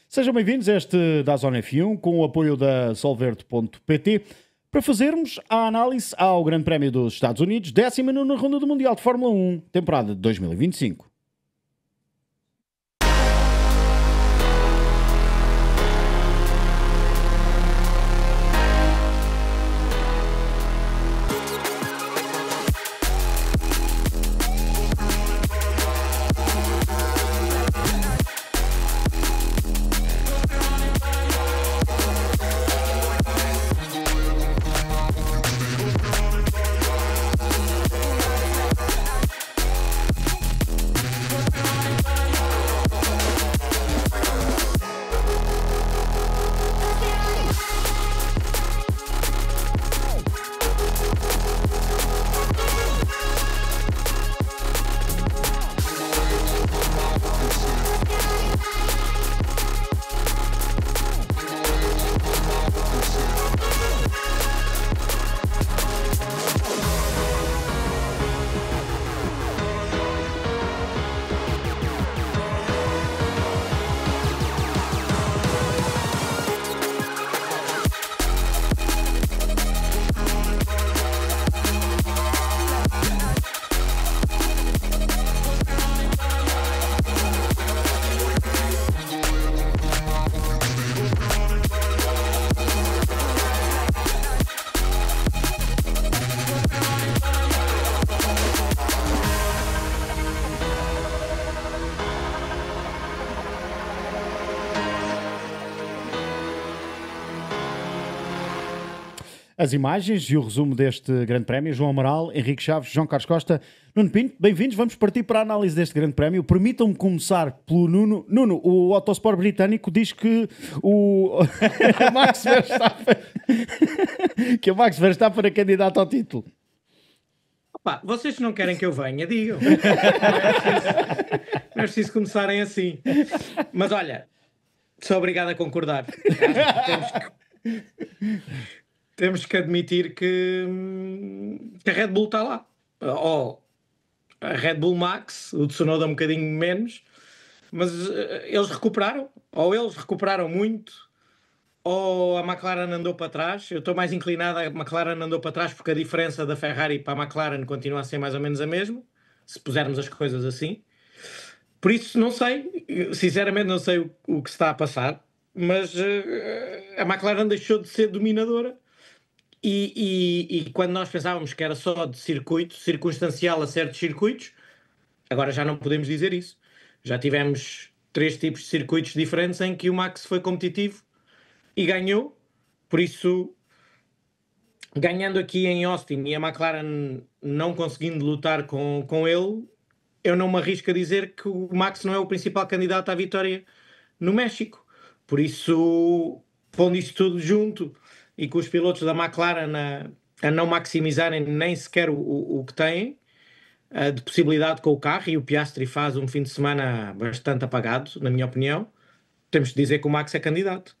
Sejam bem-vindos a este da Zona F1 com o apoio da Solverde.pt para fazermos a análise ao Grande Prémio dos Estados Unidos, 19ª Ronda do Mundial de Fórmula 1, temporada de 2025. As imagens e o resumo deste Grande Prémio, João Amaral, Henrique Chaves, João Carlos Costa, Nuno Pinto, bem-vindos, vamos partir para a análise deste Grande Prémio. Permitam-me começar pelo Nuno. Nuno, o Autosport britânico diz que o Max Verstappen que o Max Verstappen é candidato ao título. Opa, vocês não querem que eu venha, digam. Não é preciso começarem assim. Mas olha, sou obrigado a concordar. Temos que admitir que a Red Bull está lá. Ou a Red Bull Max, o Tsunoda um bocadinho menos, mas eles recuperaram. Ou eles recuperaram muito, ou a McLaren andou para trás. Eu estou mais inclinado a McLaren andou para trás porque a diferença da Ferrari para a McLaren continua a ser mais ou menos a mesma, se pusermos as coisas assim. Por isso não sei, sinceramente não sei o que está a passar, mas a McLaren deixou de ser dominadora. E quando nós pensávamos que era só de circuito, circunstancial a certos circuitos, agora já não podemos dizer isso. Já tivemos 3 tipos de circuitos diferentes em que o Max foi competitivo e ganhou. Por isso, ganhando aqui em Austin e a McLaren não conseguindo lutar com ele, eu não me arrisco a dizer que o Max não é o principal candidato à vitória no México. Por isso, pondo isso tudo junto e com os pilotos da McLaren a não maximizarem nem sequer o que têm de possibilidade com o carro, e o Piastri faz um fim de semana bastante apagado, na minha opinião, temos de dizer que o Max é candidato.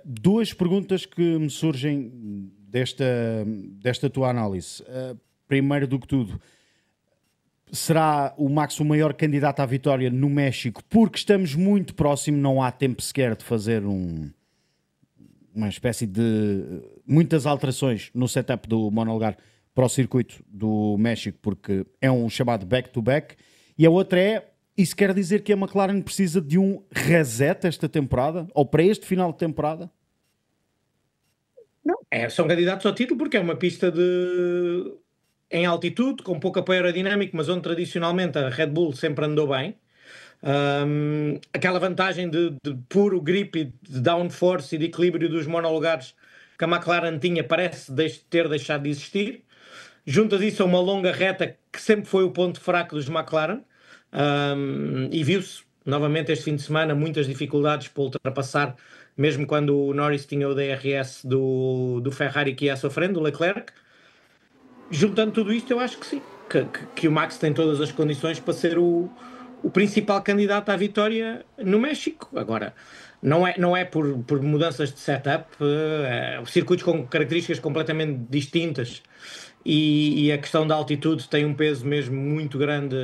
2 perguntas que me surgem desta tua análise. Primeiro do que tudo, será o Max o maior candidato à vitória no México porque estamos muito próximo, não há tempo sequer de fazer uma espécie de muitas alterações no setup do monolugar para o circuito do México, porque é um chamado back-to-back, e a outra é, isso quer dizer que a McLaren precisa de um reset esta temporada, ou para este final de temporada? Não, são candidatos ao título porque é uma pista em altitude, com pouco apoio aerodinâmico, mas onde tradicionalmente a Red Bull sempre andou bem. Aquela vantagem de puro grip e de downforce e de equilíbrio dos monolugares que a McLaren tinha parece ter deixado de existir. Juntas isso a uma longa reta que sempre foi o ponto fraco dos McLaren, e viu-se novamente este fim de semana muitas dificuldades para ultrapassar, mesmo quando o Norris tinha o DRS do Ferrari que ia à sua frente, do Leclerc. Juntando tudo isto, eu acho que sim, que o Max tem todas as condições para ser o principal candidato à vitória no México. Agora, não é por mudanças de setup, circuitos com características completamente distintas, e a questão da altitude tem um peso mesmo muito grande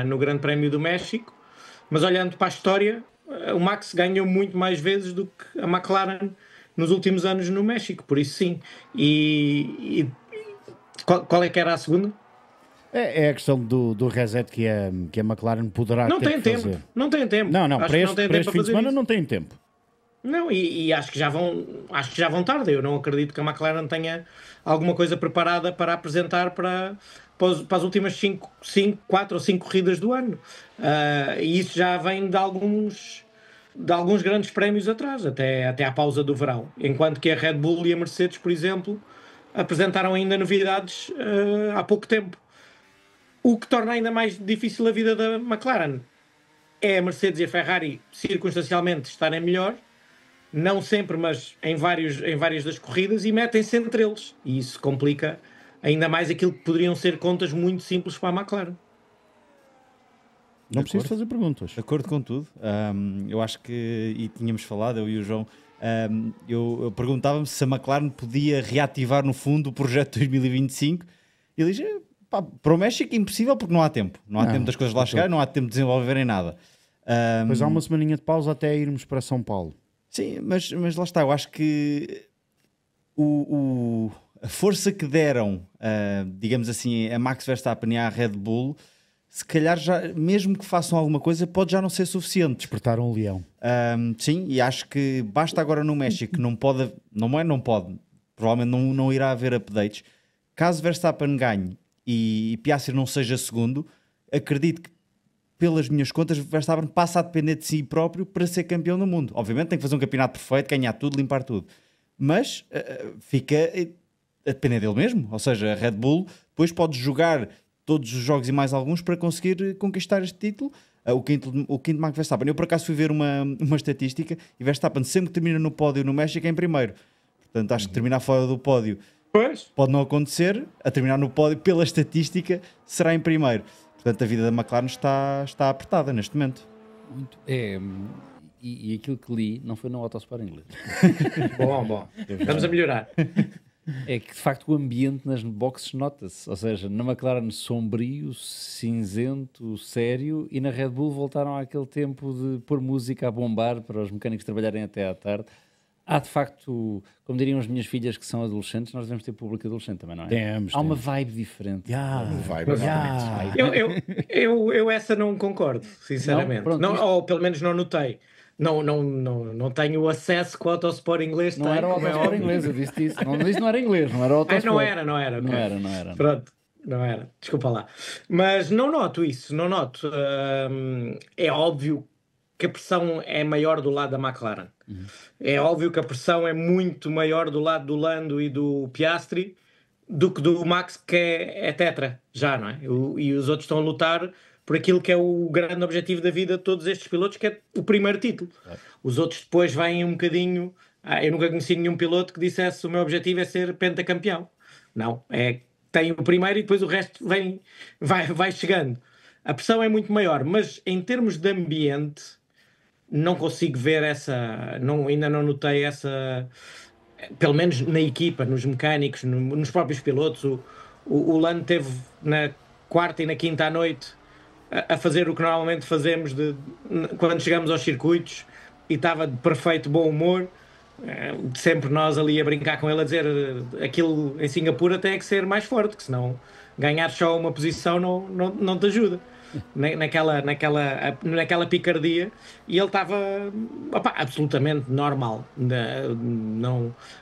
no Grande Prémio do México. Mas olhando para a história, o Max ganhou muito mais vezes do que a McLaren nos últimos anos no México, por isso sim. E qual é que era a segunda? É a questão do reset que a McLaren poderá Não ter tem que fazer. tempo, não tem tempo. Não, Acho para que não tem este tempo fim de fazer semana isso. não tem tempo. Não, e acho que já vão tarde. Eu não acredito que a McLaren tenha alguma coisa preparada para apresentar para as últimas 4 ou 5 corridas do ano. E isso já vem de alguns grandes prémios atrás, até à pausa do verão. Enquanto que a Red Bull e a Mercedes, por exemplo, apresentaram ainda novidades há pouco tempo. O que torna ainda mais difícil a vida da McLaren é a Mercedes e a Ferrari circunstancialmente estarem melhor, não sempre, mas em várias das corridas, e metem-se entre eles. E isso complica ainda mais aquilo que poderiam ser contas muito simples para a McLaren. Não preciso fazer perguntas. De acordo com tudo. Eu acho que, e tínhamos falado, eu e o João, eu perguntava-me se a McLaren podia reativar no fundo o projeto 2025 e ele diz, pá, para o México é impossível porque não há tempo. Não há tempo das coisas lá chegarem, não há tempo de desenvolverem nada. Pois há uma semaninha de pausa até irmos para São Paulo. Sim, mas lá está, eu acho que a força que deram, digamos assim, a Max Verstappen e à Red Bull, se calhar já, mesmo que façam alguma coisa, pode já não ser suficiente. Despertaram um leão. Sim, e acho que basta agora no México, não pode, provavelmente não irá haver updates. Caso Verstappen ganhe e Piastri não seja segundo, acredito que, pelas minhas contas, Verstappen passa a depender de si próprio para ser campeão do mundo. Obviamente tem que fazer um campeonato perfeito, ganhar tudo, limpar tudo. Mas fica a depender dele mesmo. Ou seja, a Red Bull depois pode jogar todos os jogos e mais alguns para conseguir conquistar este título. O quinto Max Verstappen. Eu por acaso fui ver uma estatística e Verstappen sempre que termina no pódio no México é em primeiro. Portanto, acho que terminar fora do pódio pode não acontecer. A terminar no pódio, pela estatística, será em primeiro. Portanto, a vida da McLaren está apertada neste momento. Muito. E aquilo que li não foi no Autosport inglês. Bom. Estamos a melhorar. É que de facto o ambiente nas boxes nota-se. Ou seja, na McLaren sombrio, cinzento, sério, e na Red Bull voltaram àquele tempo de pôr música a bombar para os mecânicos trabalharem até à tarde. Há de facto, como diriam as minhas filhas que são adolescentes, nós devemos ter público adolescente também, não é? Temos. Há uma vibe diferente. Eu essa não concordo, sinceramente. Ou pelo menos não notei. Não tenho acesso com o Autosport inglês. Não era o Autosport inglês, eu disse isso. Não era inglês, não era o Autosport. Não era. Não era. Pronto, não era. Desculpa lá. Mas não noto isso, não noto. É óbvio que a pressão é maior do lado da McLaren. É óbvio que a pressão é muito maior do lado do Lando e do Piastri do que do Max, que é tetra, já, não é? E os outros estão a lutar por aquilo que é o grande objetivo da vida de todos estes pilotos, que é o primeiro título. Os outros depois vêm um bocadinho... eu nunca conheci nenhum piloto que dissesse o meu objetivo é ser pentacampeão. Não, tem o primeiro e depois o resto vai chegando. A pressão é muito maior, mas em termos de ambiente, não consigo ver ainda não notei essa, pelo menos na equipa, nos mecânicos, nos próprios pilotos. O Lando teve na quarta e na quinta à noite a fazer o que normalmente fazemos quando chegamos aos circuitos, e estava de perfeito bom humor. Sempre nós ali a brincar com ele, a dizer aquilo em Singapura tem que ser mais forte, que senão ganhar só uma posição não te ajuda. Naquela picardia, e ele estava absolutamente normal,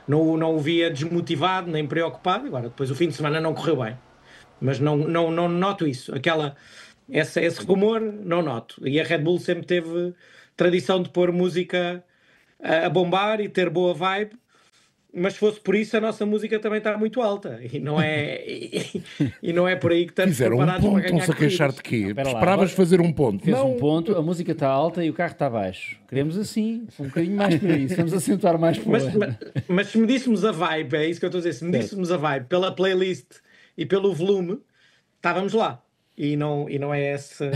não o via desmotivado nem preocupado. Agora depois o fim de semana não correu bem, mas não noto isso, esse rumor não noto. E a Red Bull sempre teve tradição de pôr música a bombar e ter boa vibe, mas se fosse por isso a nossa música também está muito alta e não é por aí que estamos preparados para ganhar. Estão-se a queixar de quê? Espera lá, Esperavas fazer um ponto. Fez um ponto, a música está alta e o carro está baixo. Queremos assim, um bocadinho mais por aí. Vamos acentuar mais por aí. Mas se medíssemos a vibe, é isso que eu estou a dizer, se medíssemos a vibe pela playlist e pelo volume, estávamos lá. E não é esse...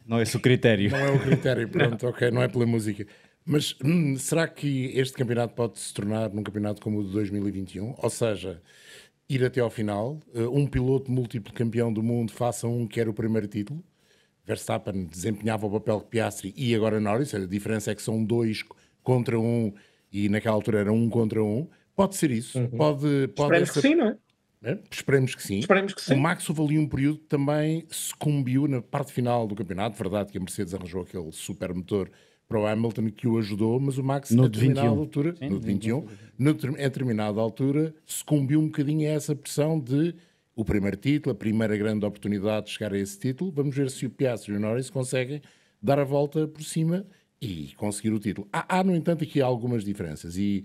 Não é esse o critério. Não é o critério, pronto, ok, não é pela música. Mas será que este campeonato pode se tornar num campeonato como o de 2021? Ou seja, ir até ao final, um piloto múltiplo campeão do mundo faça um que quer o primeiro título, Verstappen desempenhava o papel que Piastri e agora Norris, a diferença é que são 2 contra 1 e naquela altura era 1 contra 1. Pode ser isso. Pode Esperemos que sim, não é? Esperemos que sim. Esperemos que sim. O Max houve ali um período que também sucumbiu na parte final do campeonato. Verdade que a Mercedes arranjou aquele super motor para o Hamilton que o ajudou, mas o Max No a de determinada 21. altura, no de 21, a determinada altura, sucumbiu um bocadinho a essa pressão de o primeiro título, a primeira grande oportunidade de chegar a esse título. Vamos ver se o Piastri e o Norris conseguem dar a volta por cima e conseguir o título. Há no entanto, aqui algumas diferenças e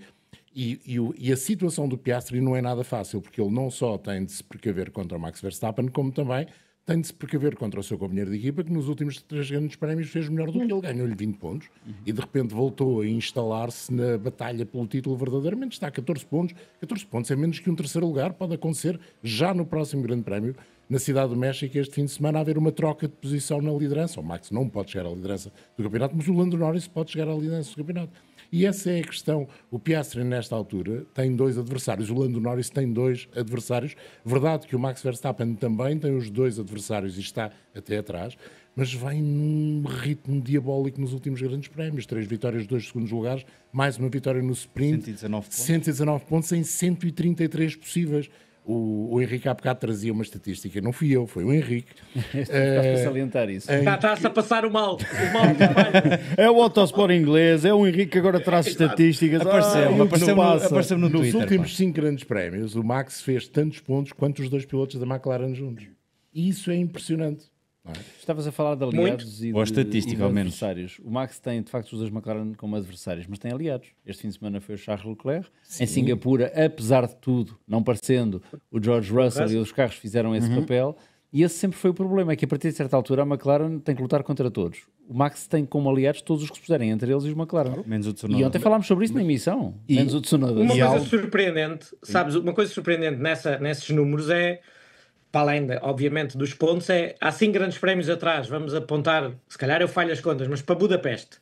a situação do Piastri não é nada fácil, porque ele não só tem de se precaver contra o Max Verstappen, como também tem de se precaver contra o seu companheiro de equipa, que nos últimos 3 grandes prémios fez melhor do que ele, ganhou-lhe 20 pontos e de repente voltou a instalar-se na batalha pelo título verdadeiramente. Está a 14 pontos. 14 pontos é menos que um terceiro lugar. Pode acontecer já no próximo grande prémio, na Cidade do México, este fim de semana, haver uma troca de posição na liderança. O Max não pode chegar à liderança do campeonato, mas o Lando Norris pode chegar à liderança do campeonato. E essa é a questão. O Piastri, nesta altura, tem 2 adversários. O Lando Norris tem 2 adversários. Verdade que o Max Verstappen também tem os 2 adversários e está até atrás, mas vai num ritmo diabólico nos últimos grandes prémios. 3 vitórias, 2 segundos lugares, mais uma vitória no sprint. 119 pontos. 119 pontos em 133 possíveis. O Henrique há bocado trazia uma estatística, não fui eu, foi o Henrique. Para salientar isso. Está-se a passar o mal. O mal trabalho. É o Autosport inglês, é o Henrique que agora traz estatísticas. Apareceu no Nos Twitter. últimos 5 grandes prémios, o Max fez tantos pontos quanto os 2 pilotos da McLaren juntos. E isso é impressionante. Não é? Estavas a falar de aliados e Boa de, estatística, e de ao menos. adversários. O Max tem, de facto, os 2 McLaren como adversários, mas tem aliados. Este fim de semana foi o Charles Leclerc. Em Singapura, apesar de tudo, não parecendo, o George Russell e os carros fizeram esse papel. E esse sempre foi o problema, é que a partir de certa altura a McLaren tem que lutar contra todos. O Max tem como aliados todos os que se puserem, entre eles e os McLaren. Menos o Tsunoda. E ontem falámos sobre isso na emissão. Menos o Tsunoda. Uma coisa surpreendente, sabes, uma coisa surpreendente nesses números é, para além, obviamente, dos pontos, há 5 grandes prémios atrás, vamos apontar, se calhar eu falho as contas, mas para Budapeste,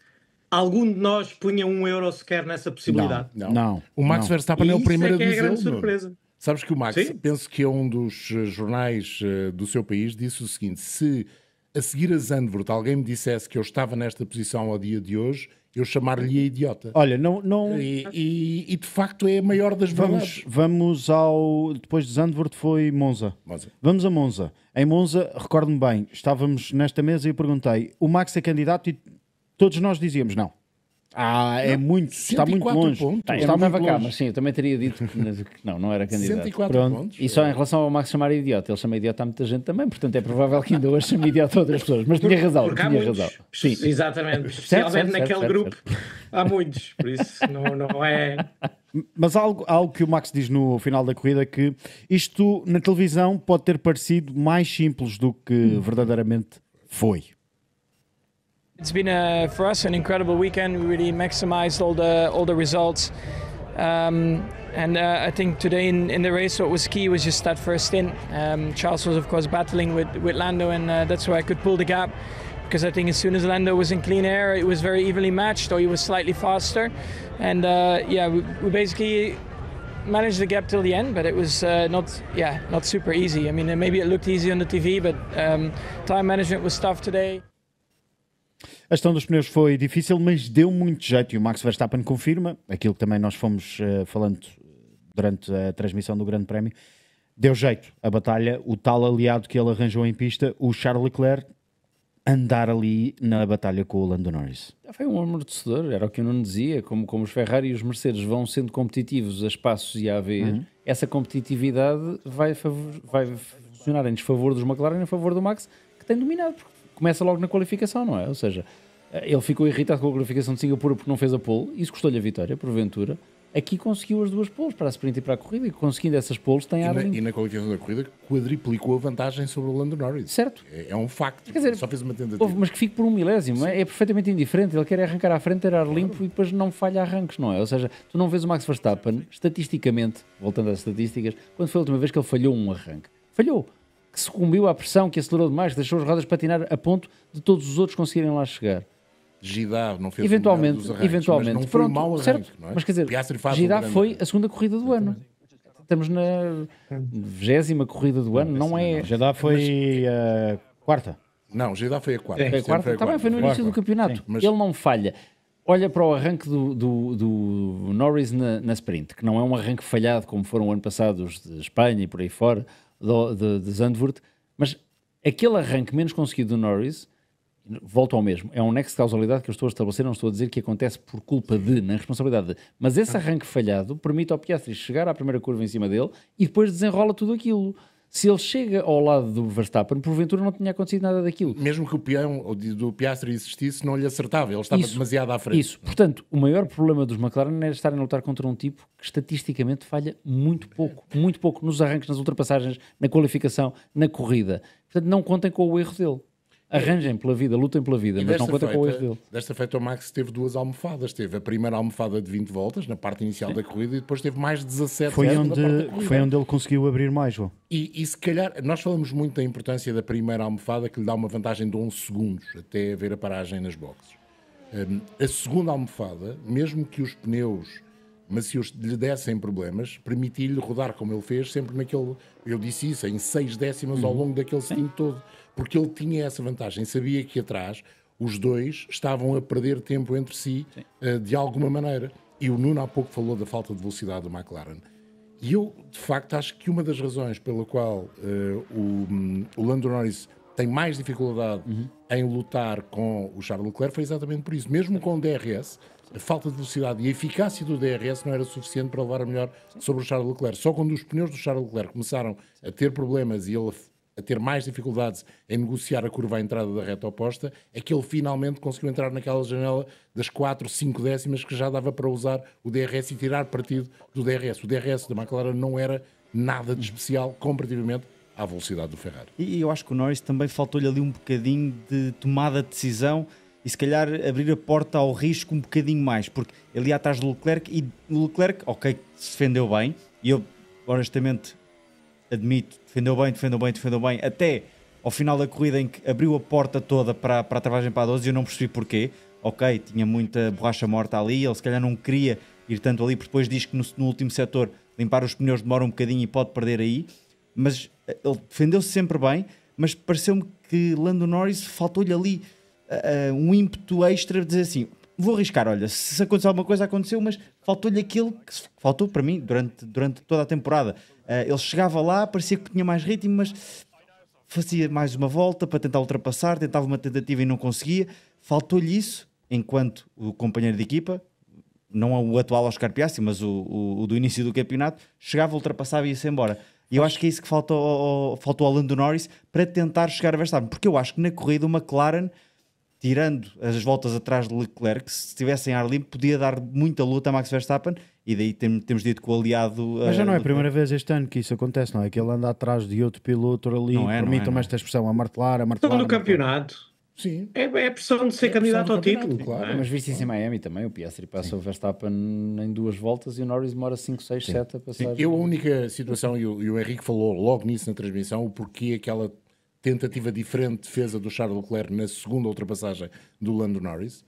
algum de nós punha €1 sequer nessa possibilidade? Não. O Max Verstappen é o Isso primeiro é que a é a dizer. grande surpresa. Sabes que o Max, Sim. penso que é um dos jornais do seu país, disse o seguinte: se a seguir a Zandvoort alguém me dissesse que eu estava nesta posição ao dia de hoje, eu chamar-lhe a idiota. Olha, não E de facto é a maior das verdades. vamos ao. Depois de Zandvoort foi Monza. Monza. Vamos a Monza. Em Monza, recordo-me bem, estávamos nesta mesa e eu perguntei: o Max é candidato? E todos nós dizíamos não. É muito, está muito 104 longe. pontos. Eu Está não muito estava cá, longe. mas sim, eu também teria dito que não era candidato. 104 Pronto. pontos. E só em relação ao Max chamar idiota, ele chama idiota a muita gente também, portanto é provável que ainda hoje chame idiota a outras pessoas, mas tinha razão, Porque há tinha muitos. razão. Sim. Exatamente. Especialmente certo, naquele certo, grupo. Há muitos. Por isso não é. Mas algo que o Max diz no final da corrida é que isto na televisão pode ter parecido mais simples do que verdadeiramente foi. It's been for us an incredible weekend. We really maximized all the results, and I think today in the race what was key was just that first stint. Charles was of course battling with Lando, and that's why I could pull the gap. Because I think as soon as Lando was in clean air, it was very evenly matched, or he was slightly faster, and we basically managed the gap till the end, but it was not super easy. I mean, maybe it looked easy on the TV, but time management was tough today. A gestão dos pneus foi difícil, mas deu muito jeito e o Max Verstappen confirma aquilo que também nós fomos falando durante a transmissão do Grande Prémio. Deu jeito a batalha, o tal aliado que ele arranjou em pista, o Charles Leclerc, andar ali na batalha com o Lando Norris. Foi um amortecedor, era o que eu não dizia, como os Ferrari e os Mercedes vão sendo competitivos a espaços e a haver, essa competitividade vai funcionar em desfavor dos McLaren e em favor do Max, que tem dominado, porque começa logo na qualificação, não é? Ou seja, ele ficou irritado com a qualificação de Singapura porque não fez a pole, isso custou-lhe a vitória, porventura. Aqui conseguiu as 2 poles, para a sprint e para a corrida, e conseguindo essas poles tem ar limpo. E na qualificação da corrida quadriplicou a vantagem sobre o Lando Norris. Certo. É um facto. Quer dizer, só fez uma tentativa. Mas que fique por 1 milésimo, é perfeitamente indiferente. Ele quer arrancar à frente, ter ar limpo e depois não falha arranques, não é? Ou seja, tu não vês o Max Verstappen, estatisticamente, voltando às estatísticas, quando foi a última vez que ele falhou um arranque? Falhou. Que sucumbiu à pressão, que acelerou demais, que deixou as rodas patinar a ponto de todos os outros conseguirem lá chegar. Gidá não fez Eventualmente, o melhor dos arranques, eventualmente. mas não foi Pronto, um mau certo. arranque, não é? Mas quer dizer, Piastri faz Gidá grande foi arranque. a segunda corrida do ano. Estamos na 20ª corrida do ano, não é... Já foi a quarta. Não, Jeddah foi a quarta. Foi a quarta, também foi no início do campeonato. Mas- Ele não falha. Olha para o arranque do Norris na sprint, que não é um arranque falhado como foram o ano passado os de Espanha e por aí fora, de Zandvoort, mas aquele arranque menos conseguido do Norris, volto ao mesmo, é um nexo de causalidade que eu estou a estabelecer, não estou a dizer que acontece por culpa de, na responsabilidade de, mas esse arranque falhado permite ao Piastri chegar à primeira curva em cima dele e depois desenrola tudo aquilo. Se ele chega ao lado do Verstappen, porventura não tinha acontecido nada daquilo. Mesmo que o peão do Piastri existisse, não lhe acertava. Ele estava demasiado à frente. Isso. Portanto, o maior problema dos McLaren era estarem a lutar contra um tipo que estatisticamente falha muito pouco nos arranques, nas ultrapassagens, na qualificação, na corrida. Portanto, não contem com o erro dele. Arranjem pela vida, lutem pela vida, E mas não contem com o erro dele. Desta feita, o Max teve duas almofadas. Teve a primeira almofada de 20 voltas, na parte inicial da corrida, e depois teve mais de 17 Foi voltas na parte da onde, corrida. foi onde ele conseguiu abrir mais, João. E se calhar, nós falamos muito da importância da primeira almofada, que lhe dá uma vantagem de 11 segundos, até haver a paragem nas boxes. A segunda almofada, mesmo que os pneus macios lhe dessem problemas, permitia-lhe rodar como ele fez, sempre naquele, eu disse isso, em 6 décimas ao longo daquele stint todo, porque ele tinha essa vantagem, sabia que atrás os dois estavam a perder tempo entre si de alguma maneira. E o Nuno há pouco falou da falta de velocidade do McLaren. E eu, de facto, acho que uma das razões pela qual o Lando Norris tem mais dificuldade em lutar com o Charles Leclerc foi exatamente por isso. Mesmo com o DRS, a falta de velocidade e a eficácia do DRS não era suficiente para levar a melhor sobre o Charles Leclerc. Só quando os pneus do Charles Leclerc começaram a ter problemas e ele a ter mais dificuldades em negociar a curva à entrada da reta oposta, é que ele finalmente conseguiu entrar naquela janela das 4, 5 décimas que já dava para usar o DRS e tirar partido do DRS. O DRS da McLaren não era nada de especial comparativamente à velocidade do Ferrari. E eu acho que o Norris também faltou-lhe ali um bocadinho de tomada de decisão e se calhar abrir a porta ao risco um bocadinho mais, porque ele ia atrás do Leclerc e o Leclerc, ok, se defendeu bem, e eu honestamente admito, defendeu bem, até ao final da corrida em que abriu a porta toda para a travagem para a 12 e eu não percebi porquê. Ok, tinha muita borracha morta ali, ele se calhar não queria ir tanto ali, porque depois diz que no último setor limpar os pneus demora um bocadinho e pode perder aí, mas ele defendeu-se sempre bem, mas pareceu-me que Lando Norris faltou-lhe ali um ímpeto extra de dizer assim, vou arriscar, olha, se acontecer alguma coisa aconteceu, mas faltou-lhe aquilo que faltou para mim durante toda a temporada. Ele chegava lá, parecia que tinha mais ritmo, mas fazia mais uma volta para tentar ultrapassar, tentava uma tentativa e não conseguia. Faltou-lhe isso, enquanto o companheiro de equipa, não o atual Oscar Piastri, mas o do início do campeonato, chegava, ultrapassava e ia-se embora. E eu acho que é isso que faltou ao Lando Norris para tentar chegar a Verstappen, porque eu acho que na corrida o McLaren, tirando as voltas atrás de Leclerc, se estivessem ar limpo, podia dar muita luta a Max Verstappen, e daí temos dito que o aliado... Mas já não é a primeira vez este ano que isso acontece, não é? Que ele anda atrás de outro piloto ali, permitam-me esta expressão, a martelar. Estão no campeonato. Sim. É a pressão de ser candidato ao título. Claro. Mas viste isso em Miami também, o Piastri passa o Verstappen em 2 voltas e o Norris demora 5, 6, 7 a passar. Eu, a única situação, e o Henrique falou logo nisso na transmissão, o porquê aquela tentativa diferente de defesa do Charles Leclerc na segunda ultrapassagem do Lando Norris,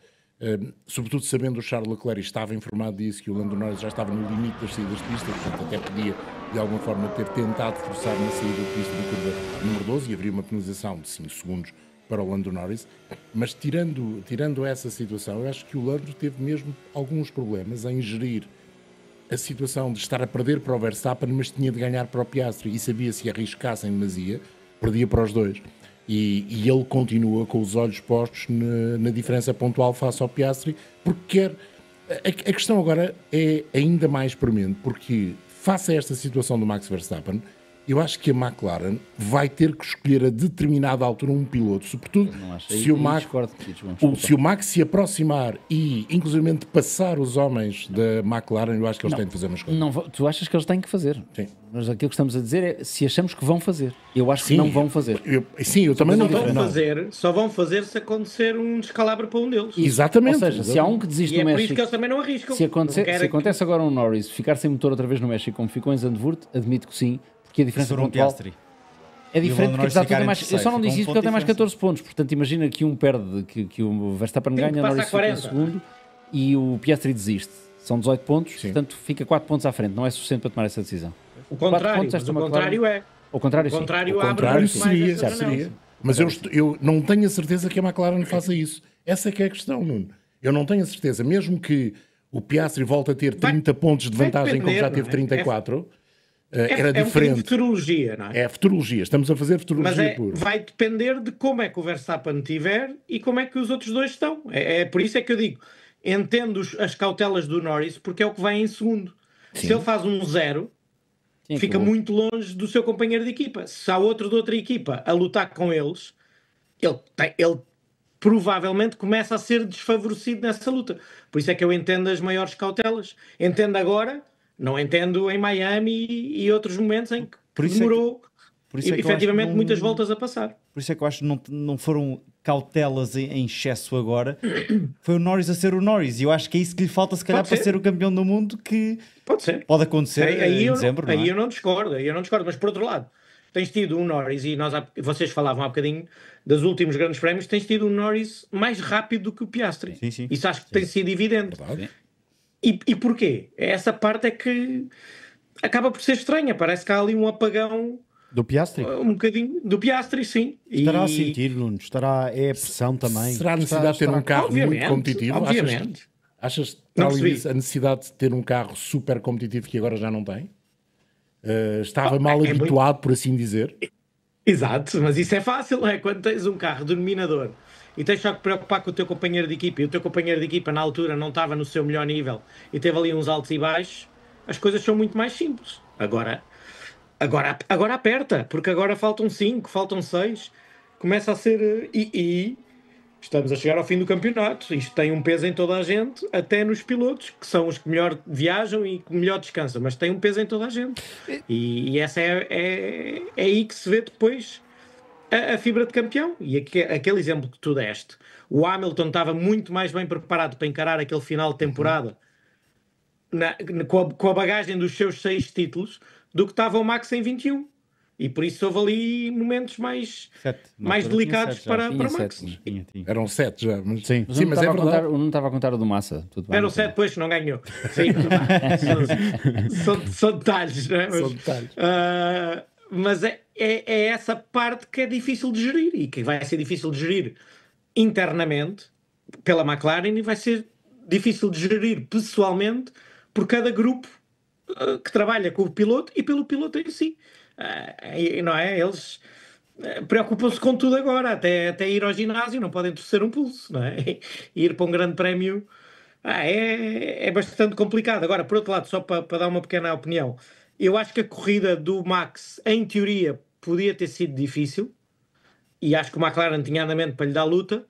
sobretudo sabendo o Charles Leclerc, estava informado disso, que o Lando Norris já estava no limite das saídas de pista, portanto até podia de alguma forma ter tentado forçar na saída de pista da curva número 12 e haveria uma penalização de 5 segundos para o Lando Norris, mas tirando essa situação, eu acho que o Lando teve mesmo alguns problemas em gerir a situação de estar a perder para o Verstappen, mas tinha de ganhar para o Piastri e sabia se arriscassem demasia, perdia para os dois. E ele continua com os olhos postos na diferença pontual face ao Piastri, porque quer... A questão agora é ainda mais premente, porque face a esta situação do Max Verstappen, eu acho que a McLaren vai ter que escolher a determinada altura um piloto, sobretudo se o Max se aproximar e inclusivamente passar os homens da McLaren, eu acho que eles têm de fazer uma escolha. Não, tu achas que eles têm que fazer? Sim. Mas aquilo que estamos a dizer é se achamos que vão fazer. Eu acho que não vão fazer. Eu também não vão fazer. Só vão fazer se acontecer um descalabro para um deles. Exatamente. Ou seja, se há um que desiste e no é México... por isso que eles também não arriscam. Se acontece agora um Norris ficar sem motor outra vez no México, como ficou em Zandvoort, admito que sim, porque a diferença pontual... É diferente porque apesar de tudo mais... Eu só não disse isso porque ele tem mais 14 pontos. Portanto, imagina que um perde, que o Verstappen ganha, Norris fica em segundo e o Piastri desiste. São 18 pontos, portanto fica 4 pontos à frente. Não é suficiente para tomar essa decisão. O contrário, pontos, o contrário é. O contrário, o contrário O abre contrário muito mais seria. Mas eu não tenho a certeza que a McLaren faça isso. Essa é que é a questão, Nuno. Eu não tenho a certeza. Mesmo que o Piastri volte a ter 30 pontos de vantagem, como já teve 34, era diferente. É futurologia, não é? É futurologia. Estamos a fazer futurologia pura. Vai depender de como é que o Verstappen tiver e como é que os outros dois estão. Por isso é que eu digo, entendo as cautelas do Norris, porque é o que vai em segundo. Sim. Se ele faz um 0, fica muito longe do seu companheiro de equipa. Se há outro de outra equipa a lutar com eles, ele provavelmente começa a ser desfavorecido nessa luta. Por isso é que eu entendo as maiores cautelas. Entendo agora, não entendo em Miami e outros momentos em que demorou efetivamente muitas voltas a passar. Por isso é que eu acho que não foram cautelas em excesso agora. Foi o Norris a ser o Norris. E eu acho que é isso que lhe falta, se calhar, para ser o campeão do mundo, que pode acontecer em dezembro. Aí eu não discordo. Mas, por outro lado, tens tido um Norris, e vocês falavam há bocadinho dos últimos grandes prémios, tens tido um Norris mais rápido do que o Piastri. Sim. Isso acho que tem sido evidente. E porquê? Essa parte é que acaba por ser estranha. Parece que há ali um apagão do Piastri? Um bocadinho do Piastri, sim. Estará a sentir, Nuno? É a pressão também? Será a necessidade de ter um carro muito competitivo? Obviamente. Achas que está ali a necessidade de ter um carro super competitivo que agora já não tem? Estava mal habituado, por assim dizer. Exato, mas isso é fácil, não é? Quando tens um carro denominador e tens só que preocupar com o teu companheiro de equipa, e o teu companheiro de equipa na altura não estava no seu melhor nível e teve ali uns altos e baixos, as coisas são muito mais simples. Agora aperta, porque agora faltam 5, faltam 6, começa a ser... E estamos a chegar ao fim do campeonato. Isto tem um peso em toda a gente, até nos pilotos, que são os que melhor viajam e que melhor descansam, mas tem um peso em toda a gente. E essa é aí que se vê depois a fibra de campeão. E aquele exemplo que tu deste, o Hamilton estava muito mais bem preparado para encarar aquele final de temporada com a bagagem dos seus 6 títulos do que estava o Max em 21. E por isso houve ali momentos mais delicados para o Max. Eram 7 já. Mas sim, mas é verdade. Não estava a contar o do Massa. Eram 7 depois que não ganhou. Sim, são detalhes, não é? São detalhes. Mas é essa parte que é difícil de gerir e que vai ser difícil de gerir internamente pela McLaren e vai ser difícil de gerir pessoalmente por cada grupo que trabalha com o piloto e pelo piloto em si. Não é? Eles preocupam-se com tudo agora, até ir ao ginásio, não podem torcer um pulso, não é? E ir para um grande prémio é bastante complicado. Agora, por outro lado, só para dar uma pequena opinião, eu acho que a corrida do Max, em teoria, podia ter sido difícil, e acho que o McLaren tinha andamento para lhe dar luta.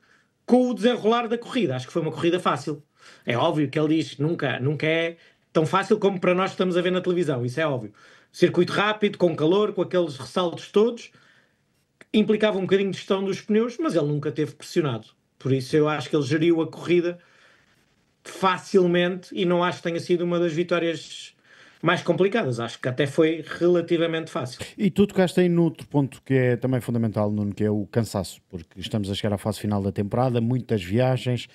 Com o desenrolar da corrida, acho que foi uma corrida fácil. É óbvio que ele diz que nunca é tão fácil como para nós que estamos a ver na televisão, isso é óbvio. Circuito rápido, com calor, com aqueles ressaltos todos, implicava um bocadinho de gestão dos pneus, mas ele nunca teve pressionado. Por isso eu acho que ele geriu a corrida facilmente e não acho que tenha sido uma das vitórias mais complicadas. Acho que até foi relativamente fácil. E tu tocaste aí no outro ponto que é também fundamental, Nuno, que é o cansaço, porque estamos a chegar à fase final da temporada, muitas viagens.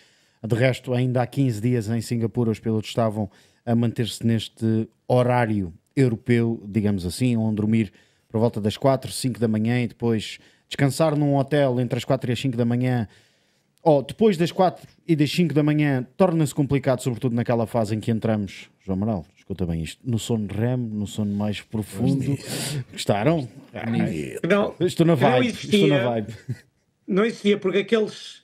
De resto, ainda há 15 dias em Singapura os pilotos estavam a manter-se neste horário europeu, digamos assim, onde dormir por volta das 4, 5 da manhã e depois descansar num hotel entre as 4 e as 5 da manhã. Depois das 4 e das 5 da manhã torna-se complicado, sobretudo naquela fase em que entramos, João Amaral, escuta bem isto, no sono REM, no sono mais profundo. Gostaram? Não, estou na vibe. Não existia, porque aqueles...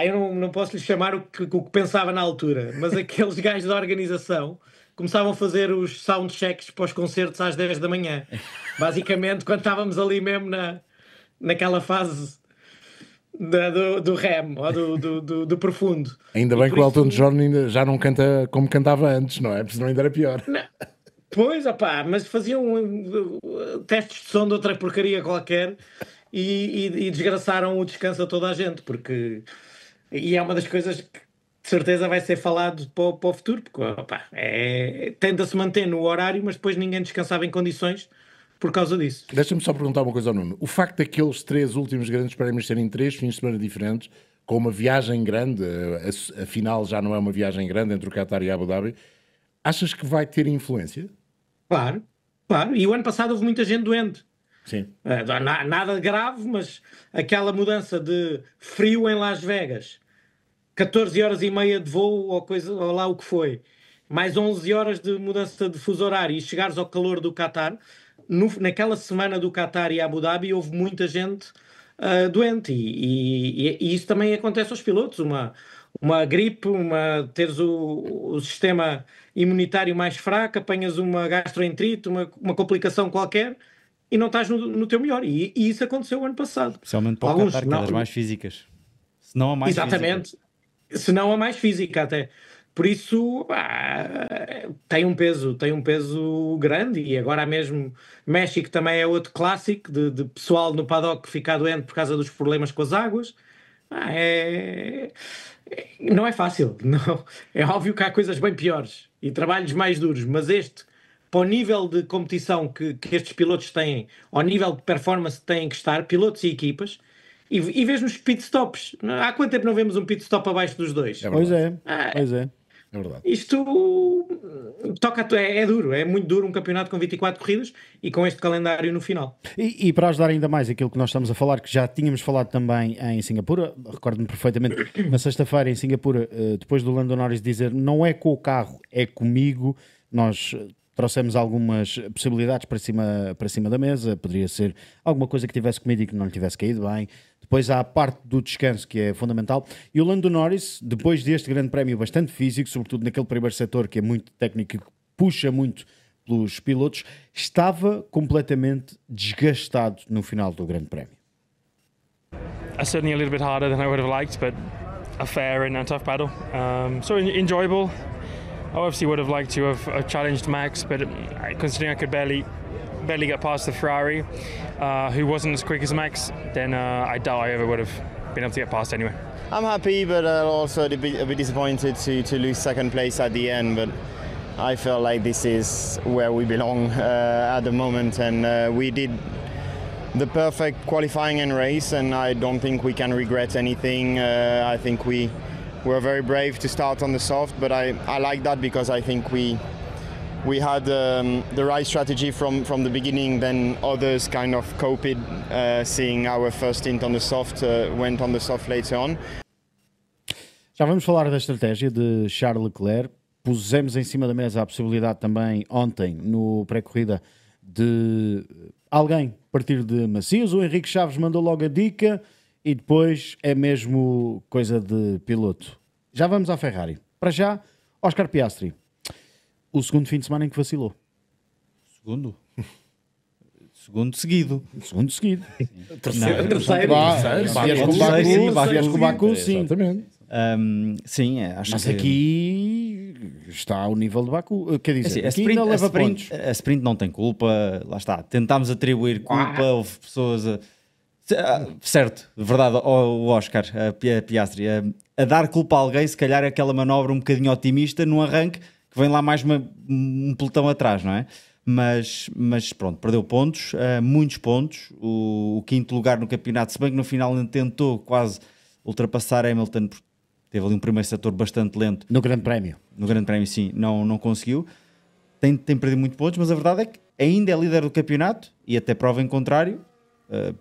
eu não posso lhe chamar o que pensava na altura, mas aqueles gajos da organização começavam a fazer os soundchecks para os concertos às 10 da manhã. Basicamente, quando estávamos ali mesmo naquela fase do REM, ou do profundo. Ainda bem que o Elton John ainda já não canta como cantava antes, não é? Porque senão ainda era pior. Não. Pois, mas faziam testes de som de outra porcaria qualquer e desgraçaram o descanso a toda a gente, porque... E é uma das coisas que de certeza vai ser falado para o futuro, porque tenta-se manter no horário, mas depois ninguém descansava em condições por causa disso. Deixa-me só perguntar uma coisa ao Nuno. O facto daqueles 3 últimos grandes prémios serem 3 fins de semana diferentes, com uma viagem grande, a final já não é uma viagem grande entre o Qatar e a Abu Dhabi, achas que vai ter influência? Claro. E o ano passado houve muita gente doente. Sim. Nada grave, mas aquela mudança de frio em Las Vegas, 14 horas e meia de voo ou lá o que foi, mais 11 horas de mudança de fuso horário e chegares ao calor do Qatar, naquela semana do Qatar e Abu Dhabi houve muita gente doente e isso também acontece aos pilotos, uma gripe, teres o sistema imunitário mais fraco, apanhas uma gastroenterite, uma complicação qualquer e não estás no teu melhor. E isso aconteceu o ano passado. Especialmente para o Qatar, que é das mais físicas. Se não a mais Exatamente. física. Se não a mais física até. Por isso tem um peso grande e agora mesmo México também é outro clássico de pessoal no paddock ficar doente por causa dos problemas com as águas. Não é fácil, não. É óbvio que há coisas bem piores e trabalhos mais duros, mas para o nível de competição que estes pilotos têm, ao nível de performance que têm que estar, pilotos e equipas, e vês nos pitstops. Há quanto tempo não vemos um pitstop abaixo dos dois? Pois é. É verdade. Isto é duro, é muito duro um campeonato com 24 corridas e com este calendário no final. E para ajudar ainda mais aquilo que nós estamos a falar, que já tínhamos falado também em Singapura, recordo-me perfeitamente, na sexta-feira em Singapura, depois do Lando Norris dizer não é com o carro, é comigo, nós trouxemos algumas possibilidades para cima da mesa, poderia ser alguma coisa que tivesse comido e que não lhe tivesse caído bem. Depois há a parte do descanso que é fundamental. E o Lando Norris, depois deste grande prémio bastante físico, sobretudo naquele primeiro setor que é muito técnico e que puxa muito pelos pilotos, estava completamente desgastado no final do grande prémio. Certainly a little bit harder than I would have liked, but a fair and a tough battle. So enjoyable. I obviously would have liked to have challenged Max, but considering I could barely get past the Ferrari, who wasn't as quick as Max, then I doubt I ever would have been able to get past anyway. I'm happy, but also a bit disappointed to lose second place at the end, but I feel like this is where we belong at the moment, and we did the perfect qualifying and race, and I don't think we can regret anything. I think we were very brave to start on the soft, but I like that because I think we had the right strategy from the beginning. Then others kind of copied, seeing our first stint on the soft, went on the soft later on. Já vamos falar da estratégia de Charles Leclerc. Pusemos em cima da mesa a possibilidade também ontem no pré-corrida de alguém partir de macios. O Henrique Chaves mandou logo a dica. E depois é mesmo coisa de piloto. Já vamos à Ferrari. Para já, Oscar Piastri. O segundo fim de semana em que vacilou. Segundo seguido. Segundo seguido. Terceiro. Vias com o Baku, sim. Exatamente. Sim, acho Mas que... aqui está ao nível de Baku. Quer dizer, assim, aqui ainda leva pontos. A sprint não tem culpa. Lá está. Tentámos atribuir culpa. Houve pessoas certo, verdade, o Oscar, a Piastri, a dar culpa a alguém, se calhar é aquela manobra um bocadinho otimista no arranque, que vem lá mais um pelotão atrás, não é? Mas pronto, perdeu pontos, muitos pontos, o quinto lugar no campeonato, se bem que no final ainda tentou quase ultrapassar Hamilton, porque teve ali um primeiro setor bastante lento. No Grande Prémio. No Grande Prémio, sim, não conseguiu. Tem perdido muitos pontos, mas a verdade é que ainda é líder do campeonato, e até prova em contrário,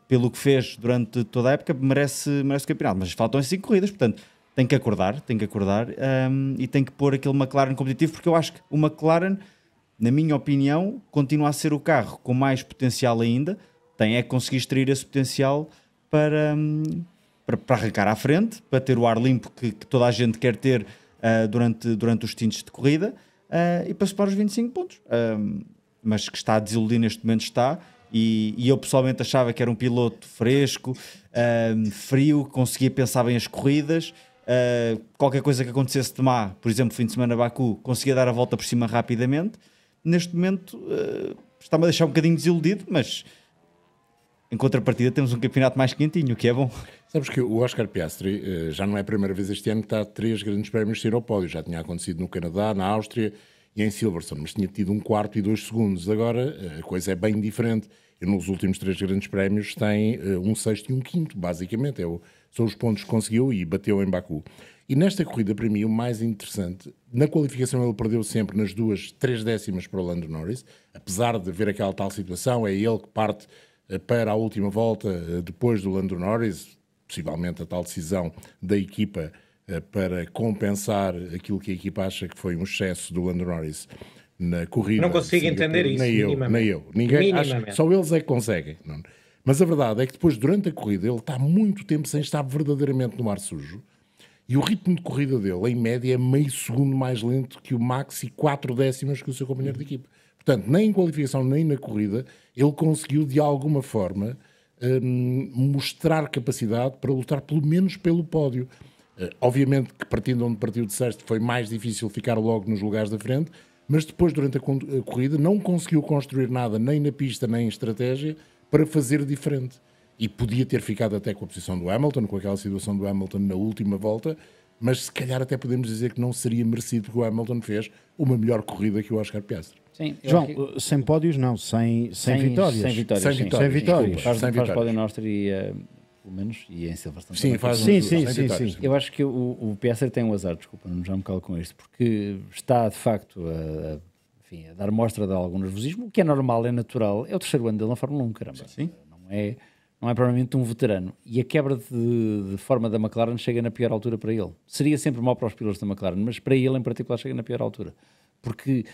pelo que fez durante toda a época, merece o campeonato, mas faltam 5 corridas, portanto tem que acordar e tem que pôr aquele McLaren competitivo, porque eu acho que o McLaren, na minha opinião, continua a ser o carro com mais potencial ainda, tem é que conseguir extrair esse potencial para arrancar à frente, para ter o ar limpo que toda a gente quer ter durante os stints de corrida, e para somar os 25 pontos, mas que está a desiludir neste momento está. E eu pessoalmente achava que era um piloto fresco, frio, que conseguia pensar bem as corridas, qualquer coisa que acontecesse de má, por exemplo, fim de semana Baku, conseguia dar a volta por cima rapidamente. Neste momento está-me a deixar um bocadinho desiludido, mas em contrapartida temos um campeonato mais quentinho, o que é bom. Sabes que o Oscar Piastri já não é a primeira vez este ano que está a 3 grandes prémios de ir ao pódio, já tinha acontecido no Canadá, na Áustria e em Silverstone, mas tinha tido 1 quarto e 2 segundos. Agora a coisa é bem diferente. E nos últimos 3 grandes prémios tem 1 sexto e 1 quinto, basicamente. São os pontos que conseguiu e bateu em Baku. E nesta corrida, para mim, o mais interessante, na qualificação ele perdeu sempre nas 3 décimas para o Lando Norris, apesar de haver aquela tal situação, é ele que parte para a última volta, depois do Lando Norris, possivelmente a tal decisão da equipa para compensar aquilo que a equipa acha que foi um excesso do Lando Norris na corrida. Não consigo entender isso. Nem eu. Ninguém, só eles é que conseguem. Não. Mas a verdade é que depois, durante a corrida, ele está muito tempo sem estar verdadeiramente no mar sujo. E o ritmo de corrida dele, em média, é meio segundo mais lento que o Max e 4 décimas que o seu companheiro de equipa. Portanto, nem em qualificação, nem na corrida, ele conseguiu, de alguma forma, mostrar capacidade para lutar pelo menos pelo pódio. Obviamente que, partindo onde partiu de sexto, foi mais difícil ficar logo nos lugares da frente, mas depois, durante a corrida, não conseguiu construir nada, nem na pista, nem em estratégia, para fazer diferente. E podia ter ficado até com a posição do Hamilton, com aquela situação do Hamilton na última volta, mas se calhar até podemos dizer que não seria merecido, porque o Hamilton fez uma melhor corrida que o Oscar Piastri. Sim, João, sem pódios não, sem vitórias. Sem vitórias. Sem sim. vitórias. vitórias. Faz Sem pódio vitórias. na Áustria, pelo menos, e em Silverstone. Sim, também. faz Sim, sem sim, vitórias. sim. Eu acho que o Piastri tem um azar, desculpa, já me calo com isto, porque está de facto a dar mostra de algum nervosismo, o que é normal, é natural, é o terceiro ano dele na Fórmula 1, caramba. Sim. Não é provavelmente um veterano. E a quebra de forma da McLaren chega na pior altura para ele. Seria sempre mau para os pilotos da McLaren, mas para ele em particular chega na pior altura. Porque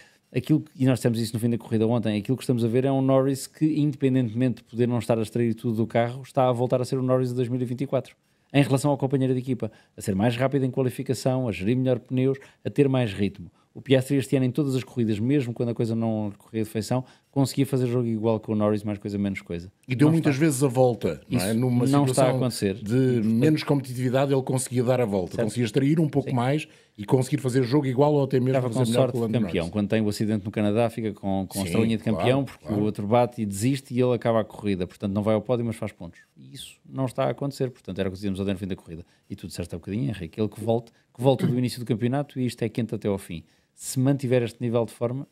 e nós temos isso no fim da corrida ontem, aquilo que estamos a ver é um Norris que, independentemente de poder não estar a extrair tudo do carro, está a voltar a ser o Norris de 2024. Em relação ao companheiro de equipa, a ser mais rápido em qualificação, a gerir melhor pneus, a ter mais ritmo. O Piastri este ano em todas as corridas, mesmo quando a coisa não corria de feição, conseguia fazer jogo igual com o Norris, mais coisa, menos coisa. E deu Não muitas está. vezes a volta, não é? Isso Numa não situação está a acontecer. de menos competitividade, ele conseguia dar a volta, conseguia extrair um pouco mais e conseguir fazer jogo igual ou até mesmo Estava fazer com melhor sorte que o de Lando campeão. Norris. Quando tem o acidente no Canadá, fica com a Sim, estrelinha de campeão, claro, porque o outro bate e desiste e ele acaba a corrida. Portanto, não vai ao pódio, mas faz pontos. E isso não está a acontecer. Portanto, era o que dizíamos ontem no fim da corrida. E tu disseste há bocadinho, Henrique, ele que volta do início do campeonato e isto é quente até ao fim. Se mantiver este nível de forma...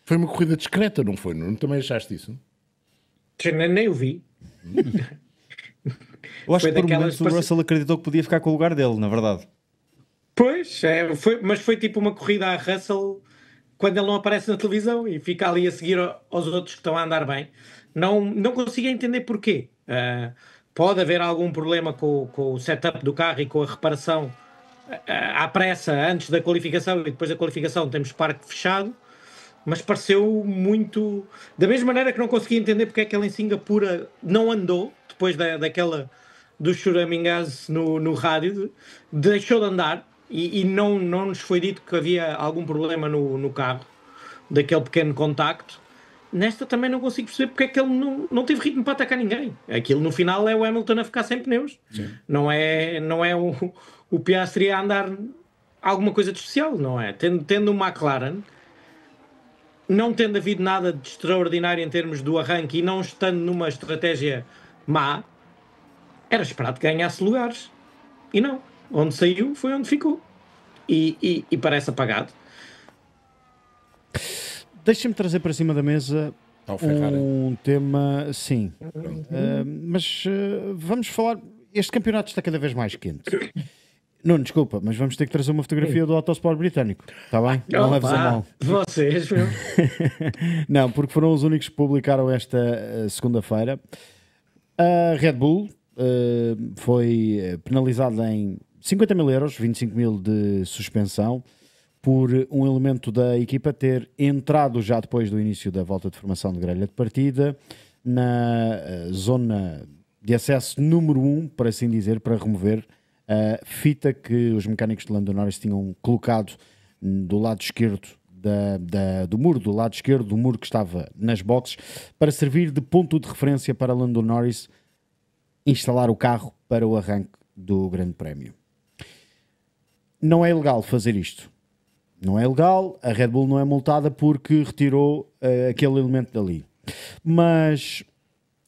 Foi uma corrida discreta, não foi? Não também achaste isso? Nem o vi. Eu acho Foi que por daquelas momentos o Russell acreditou que podia ficar com o lugar dele, na verdade. Pois, mas foi tipo uma corrida a Russell quando ele não aparece na televisão e fica ali a seguir aos outros que estão a andar bem. Não consigo entender porquê. Pode haver algum problema com o setup do carro e com a reparação à pressa antes da qualificação e depois da qualificação temos parque fechado, mas pareceu muito... Da mesma maneira que não consegui entender porque é que ele em Singapura não andou, depois daquela do choramingás no rádio, deixou de andar e não nos foi dito que havia algum problema no carro, daquele pequeno contacto. Nesta também não consigo perceber porque é que ele não teve ritmo para atacar ninguém. Aquilo no final é o Hamilton a ficar sem pneus. Sim. Não é o Piastri a andar alguma coisa de especial, não é? Tendo um McLaren, não tendo havido nada de extraordinário em termos do arranque e não estando numa estratégia má, era esperado que ganhasse lugares. E não. Onde saiu foi onde ficou. E parece apagado. Deixa-me trazer para cima da mesa um tema, sim. Mas vamos falar... Este campeonato está cada vez mais quente. Não, desculpa, mas vamos ter que trazer uma fotografia do Autosport britânico. Está bem? Não leves a mal. Vocês, meu. Não, porque foram os únicos que publicaram esta segunda-feira. A Red Bull foi penalizada em 50 mil euros, 25 mil de suspensão, por um elemento da equipa ter entrado já depois do início da volta de formação de grelha de partida na zona de acesso número 1, por assim dizer, para remover a fita que os mecânicos de Lando Norris tinham colocado do lado esquerdo do muro, do lado esquerdo do muro que estava nas boxes, para servir de ponto de referência para Lando Norris instalar o carro para o arranque do Grande Prémio. Não é ilegal fazer isto. Não é legal, a Red Bull não é multada porque retirou aquele elemento dali. Mas...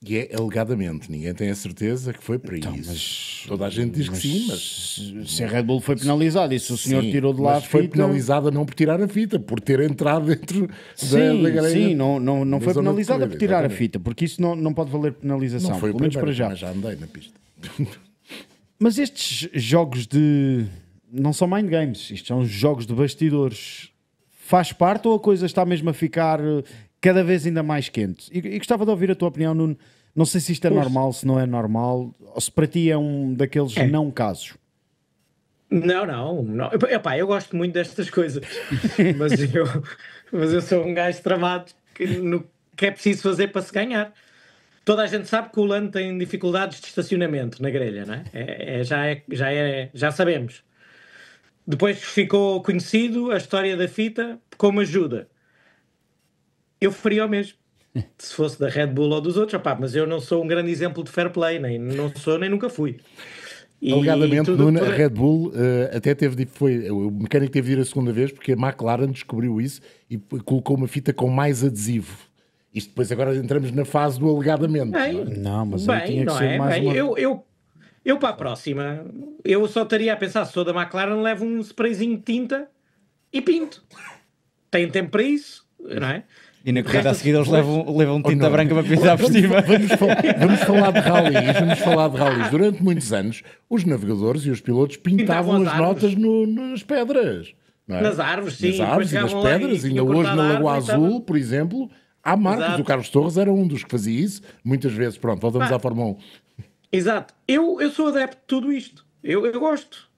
E é alegadamente, ninguém tem a certeza que foi para isso. Toda a gente diz que sim, mas... Se a Red Bull foi penalizada e se o senhor tirou de lá a fita... foi penalizada não por tirar a fita, por ter entrado dentro da grelha. Sim, não foi penalizada por tirar a fita, porque isso não pode valer penalização, não foi pelo menos para já. Mas já andei na pista. Mas estes jogos não são mind games, isto são jogos de bastidores. Faz parte ou a coisa está mesmo a ficar cada vez ainda mais quente. E gostava de ouvir a tua opinião, Nuno. Não sei se isto é normal, se não é normal, ou se para ti é um daqueles não casos. Não. Epá, eu gosto muito destas coisas, mas eu sou um gajo tramado que é preciso fazer para se ganhar. Toda a gente sabe que o Lando tem dificuldades de estacionamento na grelha, não é? Já sabemos. Depois ficou conhecido a história da fita como ajuda. Eu faria o mesmo. Se fosse da Red Bull ou dos outros, opá, mas eu não sou um grande exemplo de fair play, não sou nem nunca fui. Alegadamente, a Red Bull até o mecânico teve de ir a segunda vez porque a McLaren descobriu isso e colocou uma fita com mais adesivo. Isto depois agora entramos na fase do alegadamente. Não, mas aí tinha que ser mais uma... Eu para a próxima, eu só estaria a pensar, se sou da McLaren, levo um sprayzinho de tinta e pinto. Tenho tempo para isso, não é? E na corrida a seguir eles levam tinta branca para pintar por cima. Vamos falar de rallies. Durante muitos anos, os navegadores e os pilotos pintavam as notas nas pedras. Não é? Nas árvores, sim. Nas árvores e nas pedras. Ainda hoje na Lagoa Azul, por exemplo, há marcas. Exato. O Carlos Torres era um dos que fazia isso. Muitas vezes, pronto, voltamos à Fórmula 1. Exato. Eu sou adepto de tudo isto. Eu gosto.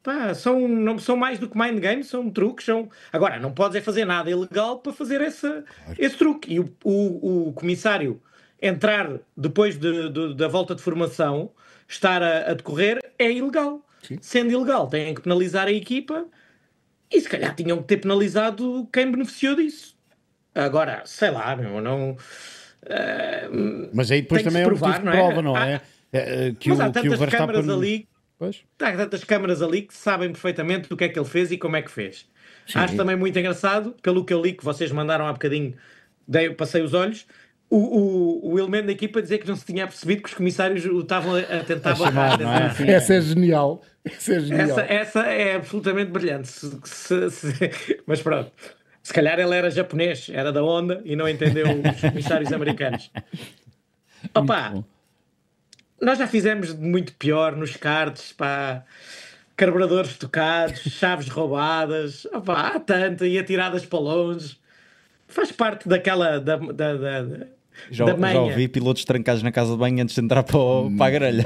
Não são mais do que mind games, são truques. Agora, não podes fazer nada ilegal para fazer esse truque. E o comissário entrar depois da volta de formação, estar a decorrer, é ilegal. Sim. Sendo ilegal, têm que penalizar a equipa e se calhar tinham que ter penalizado quem beneficiou disso. Agora, sei lá, não... mas aí depois também é um motivo de prova, não é? Mas há tantas câmaras ali... Pois. Há tantas câmaras ali que sabem perfeitamente o que é que ele fez e como é que fez. Sim. Acho também muito engraçado, pelo que eu li que vocês mandaram há bocadinho, passei os olhos, o elemento da equipa dizer que não se tinha percebido que os comissários o estavam a tentar barrar. Essa é genial. Essa é absolutamente brilhante. Mas pronto. Se calhar ele era japonês, era da Honda e não entendeu os comissários americanos. Opa! Nós já fizemos muito pior nos karts, carburadores tocados, chaves roubadas, há tanto, e atiradas para longe. Faz parte daquela... Já ouvi pilotos trancados na casa de banho antes de entrar para a grelha.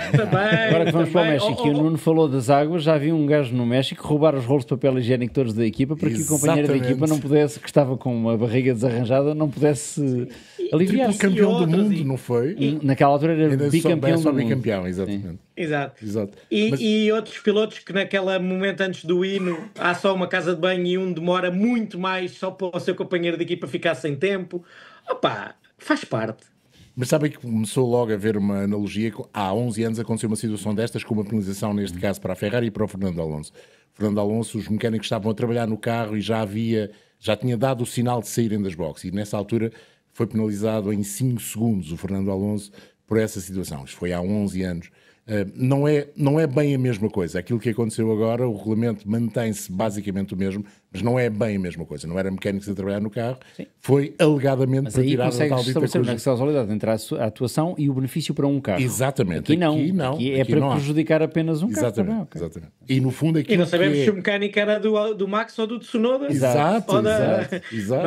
Agora que vamos para o México, e o Nuno falou das águas, já vi um gajo no México roubar os rolos de papel higiênico todos da equipa para que o companheiro da equipa não pudesse, que estava com uma barriga desarranjada, não pudesse aliviar-se. Campeão do mundo, não foi? E, naquela altura era bicampeão do mundo. Bicampeão, exatamente. Exato. E outros pilotos que naquele momento antes do hino há só uma casa de banho e um demora muito mais só para o seu companheiro de equipa ficar sem tempo. Faz parte. Mas sabem que começou logo a ver uma analogia. Há 11 anos aconteceu uma situação destas com uma penalização, neste caso para a Ferrari e para o Fernando Alonso. Fernando Alonso, os mecânicos estavam a trabalhar no carro e já tinha dado o sinal de saírem das boxes. E nessa altura foi penalizado em 5 segundos o Fernando Alonso por essa situação. Isto foi há 11 anos. Não é bem a mesma coisa. Aquilo que aconteceu agora, o regulamento mantém-se basicamente o mesmo, mas não é bem a mesma coisa. Não era mecânicos a trabalhar no carro, sim. Foi alegadamente para tirar a tal dita coisa. Mas a causalidade entre a atuação e o benefício para um carro. Exatamente. Aqui é para prejudicar apenas um carro. Exatamente. E no fundo e não sabemos se o mecânico era do Max ou do Tsunoda. Exato. Não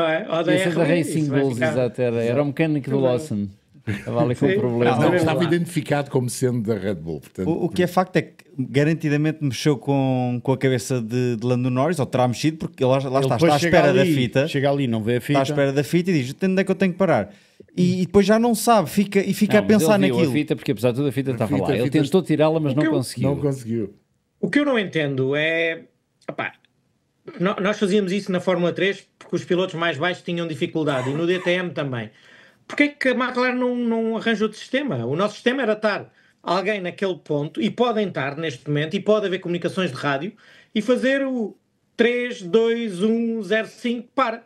é? Ou da Racing Bulls, era o mecânico do Lawson. Estava ali com um problema. Não, estava identificado como sendo da Red Bull. Portanto, o que é facto é que garantidamente mexeu com a cabeça de Lando Norris, ou terá mexido, porque ele está à espera da fita. Chega ali, não vê a fita. Está à espera da fita e diz: onde é que eu tenho que parar? E depois já não sabe, fica a pensar ele naquilo. A fita, porque apesar de tudo a fita estava lá. Ele tentou tirá-la, mas não conseguiu. O que eu não entendo é... nós fazíamos isso na Fórmula 3 porque os pilotos mais baixos tinham dificuldade e no DTM também. Porquê é que a McLaren não arranja outro sistema? O nosso sistema era estar alguém naquele ponto, e podem estar neste momento, e pode haver comunicações de rádio, e fazer o 3, 2, 1, 0, 5, para.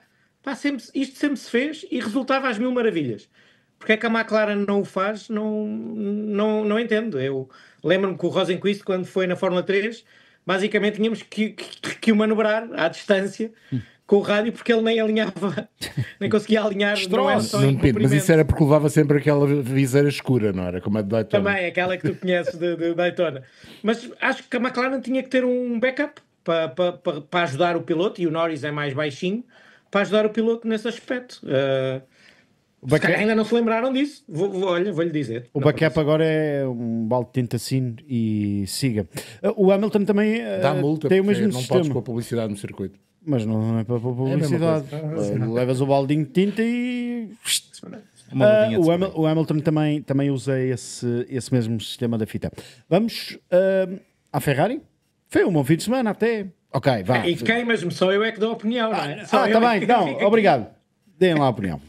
Isto sempre se fez e resultava às mil maravilhas. Porquê é que a McLaren não o faz? Não entendo. Eu lembro-me que o Rosenquist, quando foi na Fórmula 3, basicamente tínhamos que o manobrar à distância, com o rádio, porque ele nem alinhava, nem conseguia alinhar. Mas isso era porque levava sempre aquela viseira escura, não era? Como a de Daytona. Também, aquela que tu conheces de Daytona. Mas acho que a McLaren tinha que ter um backup para ajudar o piloto, e o Norris é mais baixinho, para ajudar o piloto nesse aspecto. Se calhar ainda não se lembraram disso. Vou-lhe dizer. O backup agora é um balde de tintacino e siga. O Hamilton também Dá multa, tem o porque mesmo não sistema. podes pôr publicidade no circuito. Mas não é para pôr É a mesma publicidade. coisa. Levas o baldinho de tinta e... Uma rodinha de spray. o Hamilton também usa esse mesmo sistema da fita. Vamos à Ferrari? Foi um bom fim de semana até. Ok, vá. E quem mesmo? Só eu é que dou opinião, não é? Só Tá eu bem, é que não, fico aqui. obrigado. Deem lá a opinião.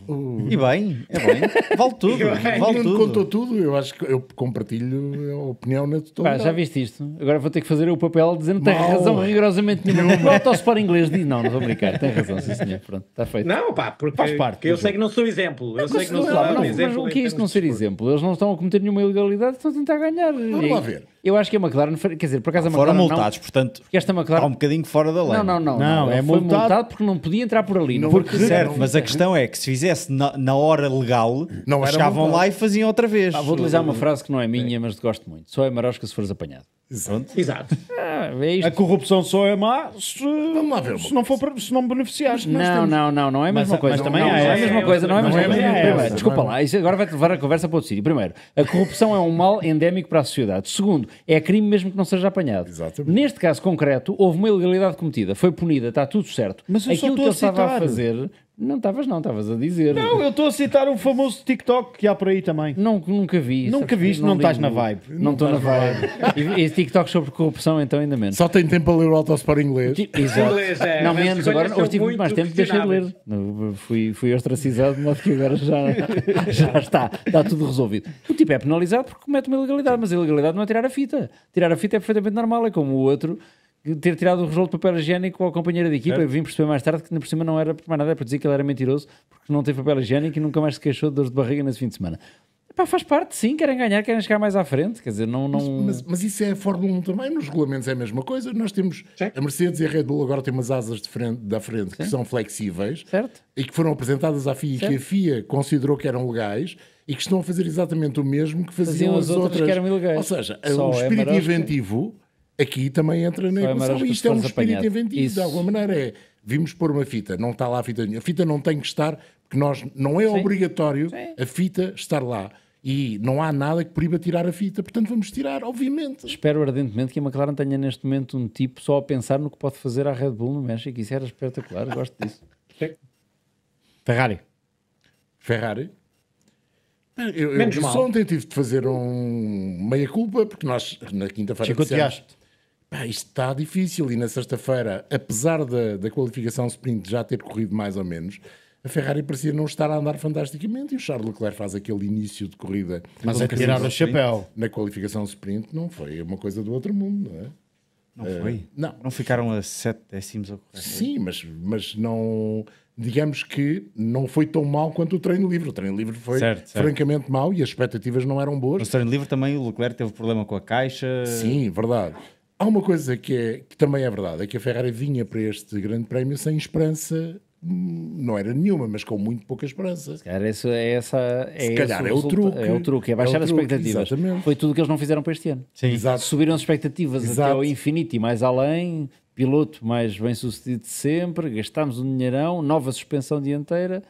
E bem, é bem. Vale tudo. bem. Vale Não tudo. contou tudo, eu acho que eu compartilho a opinião na Pá, totalidade. já viste isto? Agora vou ter que fazer o papel dizendo que tem Mau. razão rigorosamente nenhuma. O autosport inglês diz não estou a brincar, tem razão, sim senhor, pronto, está feito. Não, pá, porque Faz parte porque eu do sei que não sou exemplo. Eu sei que não sou Não, um mas exemplo. o que é em isto não termos ser de desporto. exemplo? Eles não estão a cometer nenhuma ilegalidade, estão a tentar ganhar. Vamos lá ver. Eu acho que a McLaren, quer dizer, por acaso a Foram McLaren multados, portanto, porque esta está McLaren... um bocadinho fora da lei. Não, é ele foi multado multado porque não podia entrar por ali. Não, Porque Certo, mas a questão é que se fizesse na hora legal, Não era chegavam multado. lá e faziam outra vez. vou utilizar uma frase que não é minha, mas gosto muito. Só é marosca se fores apanhado. Exato. É isto. A corrupção só é má se lá ver uma se não beneficiares. Não é a mesma Mas- coisa. mas também não, há é a essa. mesma coisa, não é a mesma Não é a coisa. mesma Primeiro, coisa. desculpa lá, isso agora vai levar a conversa para outro sítio. Primeiro, a corrupção é um mal endémico para a sociedade. Segundo, é crime mesmo que não seja apanhado. Exatamente. Neste caso concreto, houve uma ilegalidade cometida, foi punida, está tudo certo. Mas eu só Aquilo que ele estou a estava a citar. fazer, não estavas a dizer. Não, eu estou a citar o famoso TikTok que há por aí também. Nunca vi. Nunca sabes? viste, não estás digo- na vibe. Não estou na vibe. E TikTok sobre corrupção, então ainda menos. Só tem tempo a ler o Autosport inglês. Exato. Inglês, é, Não as menos, escolhas agora são hoje tive muito muito mais tempo, deixei de ler. questionáveis. Não, Fui ostracizado, de modo que agora já está tudo resolvido. O tipo é penalizado porque comete uma ilegalidade, mas a ilegalidade não é tirar a fita. Tirar a fita é perfeitamente normal, é como o outro ter tirado o rolo de papel higiênico ao companheiro de equipa. Eu vim perceber mais tarde que ainda por cima não era por mais nada, era para dizer que ele era mentiroso porque não teve papel higiênico e nunca mais se queixou de dores de barriga nesse fim de semana. Epá, faz parte, sim, querem ganhar, querem chegar mais à frente, quer dizer, não... Mas isso é a Fórmula 1 também, nos regulamentos é a mesma coisa. Nós temos a Mercedes e a Red Bull agora têm umas asas da frente que são flexíveis Certo. e que foram apresentadas à FIA e que a FIA considerou que eram legais e que estão a fazer exatamente o mesmo que faziam Faziam as as outras que eram ilegais. Ou seja, Só o é espírito marosca. inventivo aqui também entra na Só é equação. marosca E se isto é um fores espírito apanhado. inventivo, Isso. de alguma maneira é. Vimos pôr uma fita, não está lá a fita nenhuma. A fita não tem que estar, porque não é obrigatório a fita estar lá. E não há nada que proíba tirar a fita, portanto vamos tirar, obviamente. Espero ardentemente que a McLaren tenha neste momento um tipo só a pensar no que pode fazer à Red Bull no México. Isso era espetacular, gosto disso. Ferrari. Ferrari. Eu Menos mal. só ontem tive de fazer um meia-culpa, porque nós na quinta-feira Chicoteaste. isto está difícil e na sexta-feira, apesar da qualificação sprint já ter corrido mais ou menos, a Ferrari parecia não estar a andar fantasticamente e o Charles Leclerc faz aquele início de corrida. Mas é tirar o chapéu. Na qualificação sprint não foi uma coisa do outro mundo, não é? Não foi? Não. Não ficaram a 7 décimos a correr? Sim, mas não... Digamos que não foi tão mau quanto o treino livre. O treino livre foi Certo. francamente mau e as expectativas não eram boas. No treino livre também o Leclerc teve problema com a caixa. Sim, verdade. Há uma coisa que também é verdade, é que a Ferrari vinha para este grande prémio sem esperança, não era nenhuma, mas com muito pouca esperança. Cara, isso é Se calhar é o truque. É o truque, é baixar É o as truque, expectativas. exatamente. Foi tudo o que eles não fizeram para este ano. Sim. Exato. Subiram as expectativas até Exato. ao infinito e mais além, piloto mais bem sucedido de sempre, gastámos um dinheirão, nova suspensão dianteira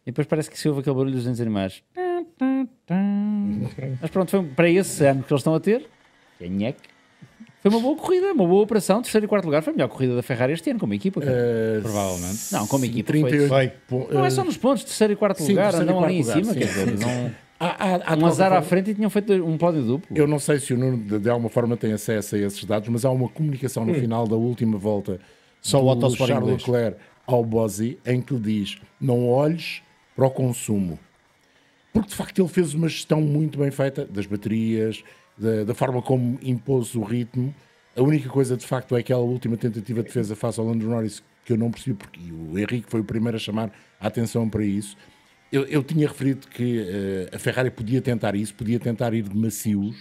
e depois parece que se ouve aquele barulho dos desenhos animais. Mas pronto, foi para esse ano que eles estão a ter. Foi uma boa corrida, uma boa operação, terceiro e quarto lugar. Foi a melhor corrida da Ferrari este ano, como equipa. cara. Provavelmente. Não, como equipa 38 Foi. Não é só nos pontos, terceiro e quarto Sim, lugar, terceiro e andam ali em quarto cima, lugar, quer sim, dizer, não, Há um azar à frente e tinham feito um pódio duplo. Eu não sei se o Nuno de alguma forma tem acesso a esses dados, mas há uma comunicação no final da última volta Só o do Autosport Charles inglês. Leclerc ao Bozzi, em que lhe diz: não olhes para o consumo. Porque de facto ele fez uma gestão muito bem feita das baterias, da forma como impôs o ritmo. A única coisa de facto é aquela última tentativa de defesa face ao Lando Norris que eu não percebi, porque o Henrique foi o primeiro a chamar a atenção para isso. Eu tinha referido que a Ferrari podia tentar isso, podia tentar ir de macios,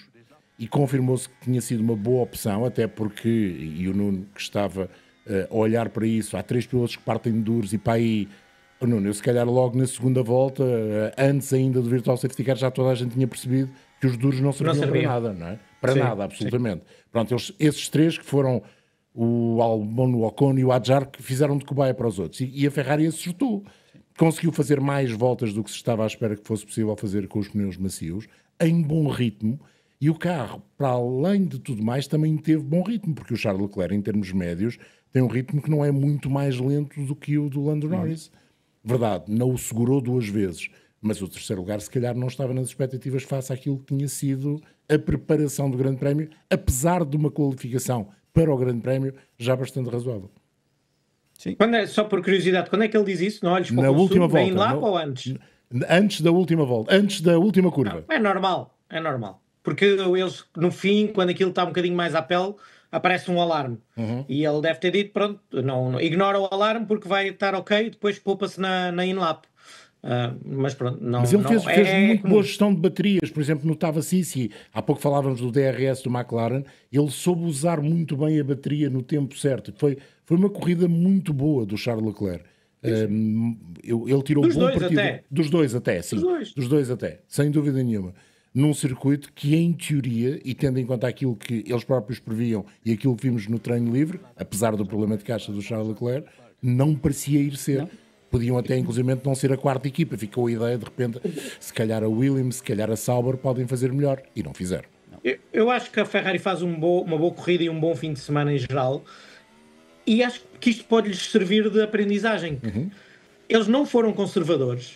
e confirmou-se que tinha sido uma boa opção, até porque, e o Nuno que estava a olhar para isso, há 3 pilotos que partem de duros e para aí, oh, Nuno, eu se calhar logo na segunda volta, antes ainda do Virtual Safety Car, já toda a gente tinha percebido que os duros não serviam para serviam. nada, não é? Para Sim, nada, absolutamente. Pronto, esses 3 que foram o Albon, o Ocon e o Adjar, que fizeram de cobaia para os outros, e a Ferrari acertou. conseguiu fazer mais voltas do que se estava à espera que fosse possível fazer com os pneus macios, em bom ritmo, e o carro, para além de tudo mais, também teve bom ritmo, porque o Charles Leclerc, em termos médios, tem um ritmo que não é muito mais lento do que o do Lando Norris. Verdade, não o segurou 2 vezes, mas o terceiro lugar se calhar não estava nas expectativas face àquilo que tinha sido a preparação do Grande Prémio, apesar de uma qualificação para o Grande Prémio já bastante razoável. Só por curiosidade, quando é que ele diz isso? Não olhes para Na o última volta, volta, lá não, ou antes? Antes da última volta, antes da última curva. Não, é normal. Porque eles, no fim, quando aquilo está um bocadinho mais à pele, aparece um alarme. E ele deve ter dito, pronto, não, ignora o alarme porque vai estar ok, depois poupa-se na in-lap. Mas pronto, não. Mas ele não, fez muito boa gestão de baterias, por exemplo, notava-se isso, e há pouco falávamos do DRS do McLaren, ele soube usar muito bem a bateria no tempo certo. Foi uma corrida muito boa do Charles Leclerc. Ele tirou dos bom dois partido. até. Dos dois até, sim. Dos dois até, sem dúvida nenhuma. Num circuito que, em teoria, e tendo em conta aquilo que eles próprios previam e aquilo que vimos no treino livre, apesar do problema de caixa do Charles Leclerc, não parecia ir ser. Não. Podiam até, inclusive, não ser a quarta equipa. Ficou a ideia, de repente, se calhar a Williams, se calhar a Sauber podem fazer melhor. E não fizeram. Eu acho que a Ferrari faz uma boa corrida e um bom fim de semana em geral. E acho que isto pode-lhes servir de aprendizagem. Eles não foram conservadores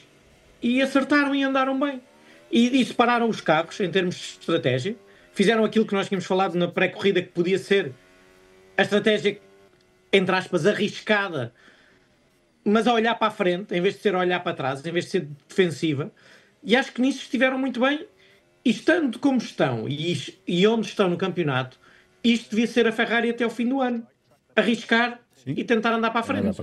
e acertaram e andaram bem. E separaram os carros em termos de estratégia. Fizeram aquilo que nós tínhamos falado na pré-corrida, que podia ser a estratégia, entre aspas, arriscada, mas a olhar para a frente, em vez de ser a olhar para trás, em vez de ser defensiva. E acho que nisso estiveram muito bem. E estando como estão e onde estão no campeonato, isto devia ser a Ferrari até ao fim do ano. Arriscar e tentar andar para a frente.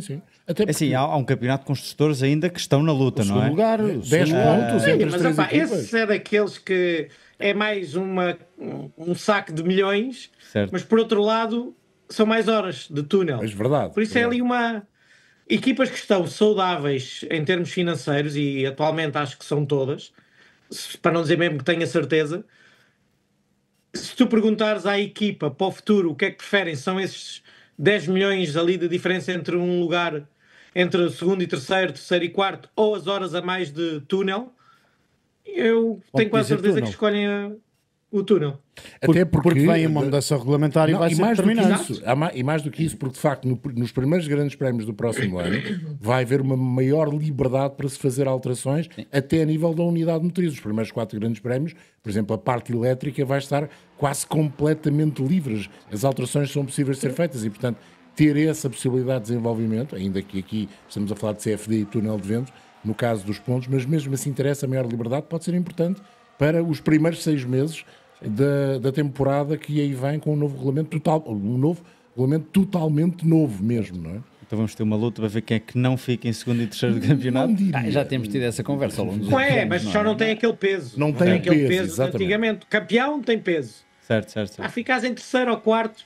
Sim. Até porque... assim, há um campeonato de construtores ainda que estão na luta, não é? Lugar, 10 pontos entre as 3 equipas. Esse é daqueles que é mais um saco de milhões, certo. Mas por outro lado são mais horas de túnel. Mas verdade. Por isso é ali equipas que estão saudáveis em termos financeiros, e atualmente acho que são todas, para não dizer mesmo que tenho a certeza. Se tu perguntares à equipa para o futuro o que é que preferem, são esses 10 milhões ali de diferença entre um lugar, entre segundo e terceiro e quarto, ou as horas a mais de túnel, eu tenho quase certeza que escolhem o túnel. Até porque vem uma mudança regulamentar e vai ser determinado. E mais do que isso, porque de facto nos primeiros grandes prémios do próximo ano vai haver uma maior liberdade para se fazer alterações, até a nível da unidade motriz. Os primeiros 4 grandes prémios, por exemplo, a parte elétrica vai estar quase completamente livre. As alterações são possíveis de ser feitas e, portanto, ter essa possibilidade de desenvolvimento, ainda que aqui estamos a falar de CFD e túnel de vento, no caso dos pontos, mas mesmo assim ter essa maior liberdade pode ser importante para os primeiros 6 meses da temporada que aí vem com um novo regulamento totalmente novo mesmo, não é? Então vamos ter uma luta para ver quem é que não fica em segundo e terceiro do campeonato. Já temos tido essa conversa ao longo dos anos. Mas só não tem aquele peso. Não tem aquele peso antigamente. Campeão tem peso. Certo. Ficares em terceiro ou quarto,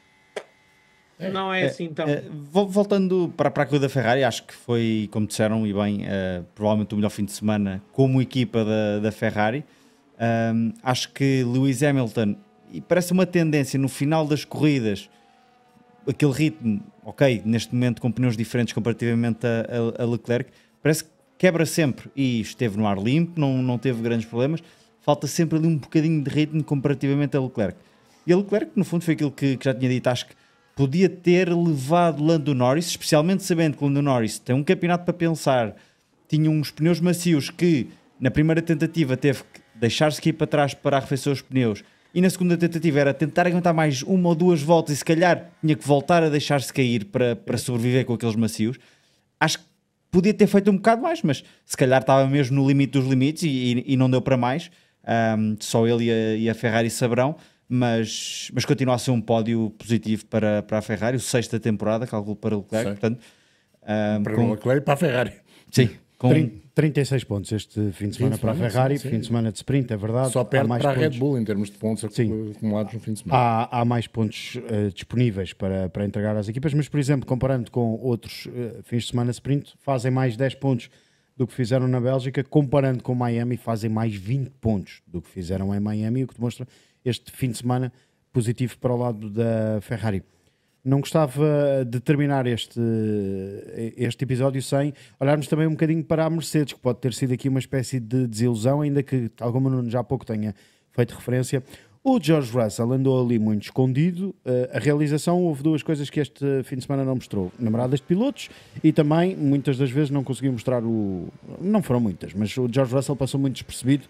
não é assim tão... Voltando para a corrida da Ferrari, acho que foi, como disseram e bem, provavelmente o melhor fim de semana como equipa da Ferrari. Acho que Lewis Hamilton, e parece uma tendência no final das corridas, aquele ritmo, ok, neste momento com pneus diferentes comparativamente a Leclerc, parece que quebra sempre e esteve no ar limpo, não teve grandes problemas, falta sempre ali um bocadinho de ritmo comparativamente a Leclerc. E a Leclerc, no fundo, foi aquilo que já tinha dito, acho que podia ter levado Lando Norris, especialmente sabendo que Lando Norris tem um campeonato para pensar, tinha uns pneus macios que na primeira tentativa teve que deixar-se cair para trás para arrefecer os pneus, e na segunda tentativa era tentar aguentar mais 1 ou 2 voltas e se calhar tinha que voltar a deixar-se cair para sobreviver com aqueles macios. Acho que podia ter feito um bocado mais, mas se calhar estava mesmo no limite dos limites e não deu para mais. Só ele e a Ferrari saberão, mas continua a ser um pódio positivo para a Ferrari, o 6º da temporada, calculo para o Leclerc, portanto, para o Leclerc e para a Ferrari. Sim. 36 pontos este fim de semana para a Ferrari, fim de semana de sprint, é verdade. Só perde para a Red Bull em termos de pontos acumulados no fim de semana. Há mais pontos disponíveis para entregar às equipas, mas, por exemplo, comparando com outros fins de semana sprint, fazem mais 10 pontos do que fizeram na Bélgica, comparando com Miami, fazem mais 20 pontos do que fizeram em Miami, o que demonstra este fim de semana positivo para o lado da Ferrari. não gostava de terminar este episódio sem olharmos também um bocadinho para a Mercedes, que pode ter sido aqui uma espécie de desilusão, ainda que, tal como o Nuno já há pouco tenha feito referência. O George Russell andou ali muito escondido. A realização, houve duas coisas que este fim de semana não mostrou: namoradas de pilotos, e também, muitas das vezes, não conseguiu mostrar não foram muitas, mas o George Russell passou muito despercebido,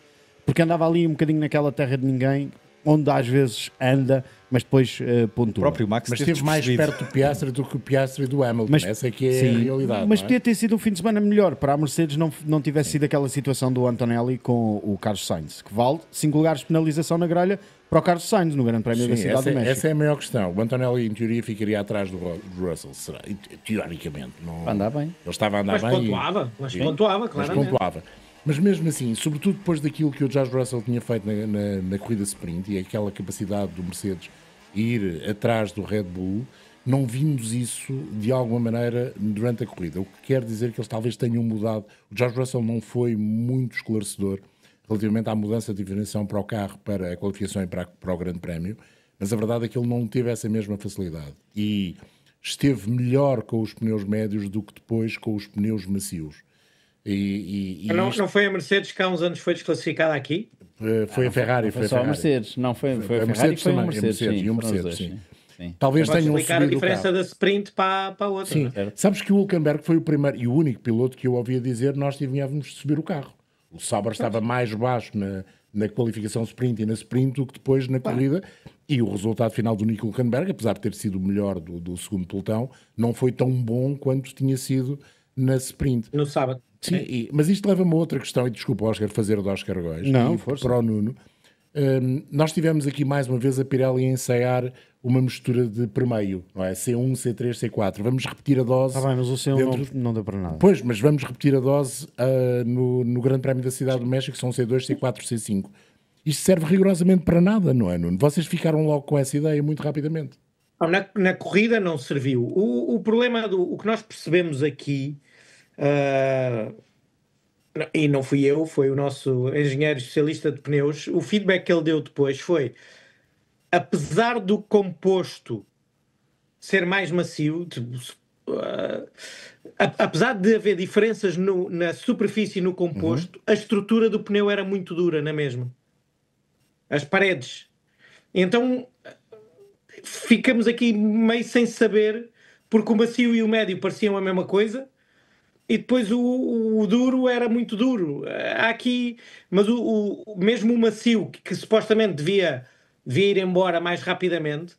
porque andava ali um bocadinho naquela terra de ninguém, onde às vezes anda, mas depois pontua. O próprio Max Mas esteve mais perto do Piastri do que o Piastri do Hamilton. Mas, essa é que é sim, a realidade. Mas não é? podia ter sido um fim de semana melhor para a Mercedes não tivesse sido aquela situação do Antonelli com o Carlos Sainz, que vale 5 lugares de penalização na grelha para o Carlos Sainz no Grande Prémio da Sim, Cidade do México. essa é a maior questão. O Antonelli, em teoria, ficaria atrás do Russell. Será? Teoricamente. Não... Andar bem. Ele estava a andar Mas bem. pontuava, pontuava, Mas claramente. pontuava. Mas mesmo assim, sobretudo depois daquilo que o George Russell tinha feito na corrida sprint e aquela capacidade do Mercedes ir atrás do Red Bull, não vimos isso de alguma maneira durante a corrida. O que quer dizer que eles talvez tenham mudado. O George Russell não foi muito esclarecedor relativamente à mudança de diferenciação para o carro, para a qualificação e para o Grande Prémio, mas a verdade é que ele não teve essa mesma facilidade e esteve melhor com os pneus médios do que depois com os pneus macios. Não foi a Mercedes que há uns anos foi desclassificada aqui? Foi a Ferrari. Foi só a Mercedes, não foi a Ferrari, foi a Mercedes, e o foram os Mercedes, dois, sim. sim. Talvez Pode tenham explicar a subido o diferença carro. da sprint para a outra. Sim. Sabes que o Hülkenberg foi o primeiro e o único piloto que eu ouvia dizer nós tínhamos de subir o carro. O Sauber estava mais baixo na qualificação sprint e na sprint do que depois na corrida, e o resultado final do Nico Hülkenberg, apesar de ter sido o melhor do segundo pelotão, não foi tão bom quanto tinha sido na sprint. No sábado. Sim, mas isto leva-me a outra questão, e desculpa, Oscar, fazer o de Oscar Góes. Não, e força. para o Nuno. Nós tivemos aqui mais uma vez a Pirelli a ensaiar uma mistura de permeio, não é? C1, C3, C4. Vamos repetir a dose. Está bem, mas o seu dentro... não deu para nada. Pois, mas vamos repetir a dose no Grande Prémio da Cidade do México, que são C2, C4, C5. Isto serve rigorosamente para nada, não é, Nuno? Vocês ficaram logo com essa ideia muito rapidamente. Na corrida não serviu. O problema, o que nós percebemos aqui, e não fui eu, foi o nosso engenheiro especialista de pneus, o feedback que ele deu depois foi, apesar do composto ser mais macio, apesar de haver diferenças na superfície e no composto, a estrutura do pneu era muito dura na mesma. As paredes. Então ficamos aqui meio sem saber, porque o macio e o médio pareciam a mesma coisa e depois o duro era muito duro. Há aqui, mas mesmo o macio, que supostamente devia ir embora mais rapidamente,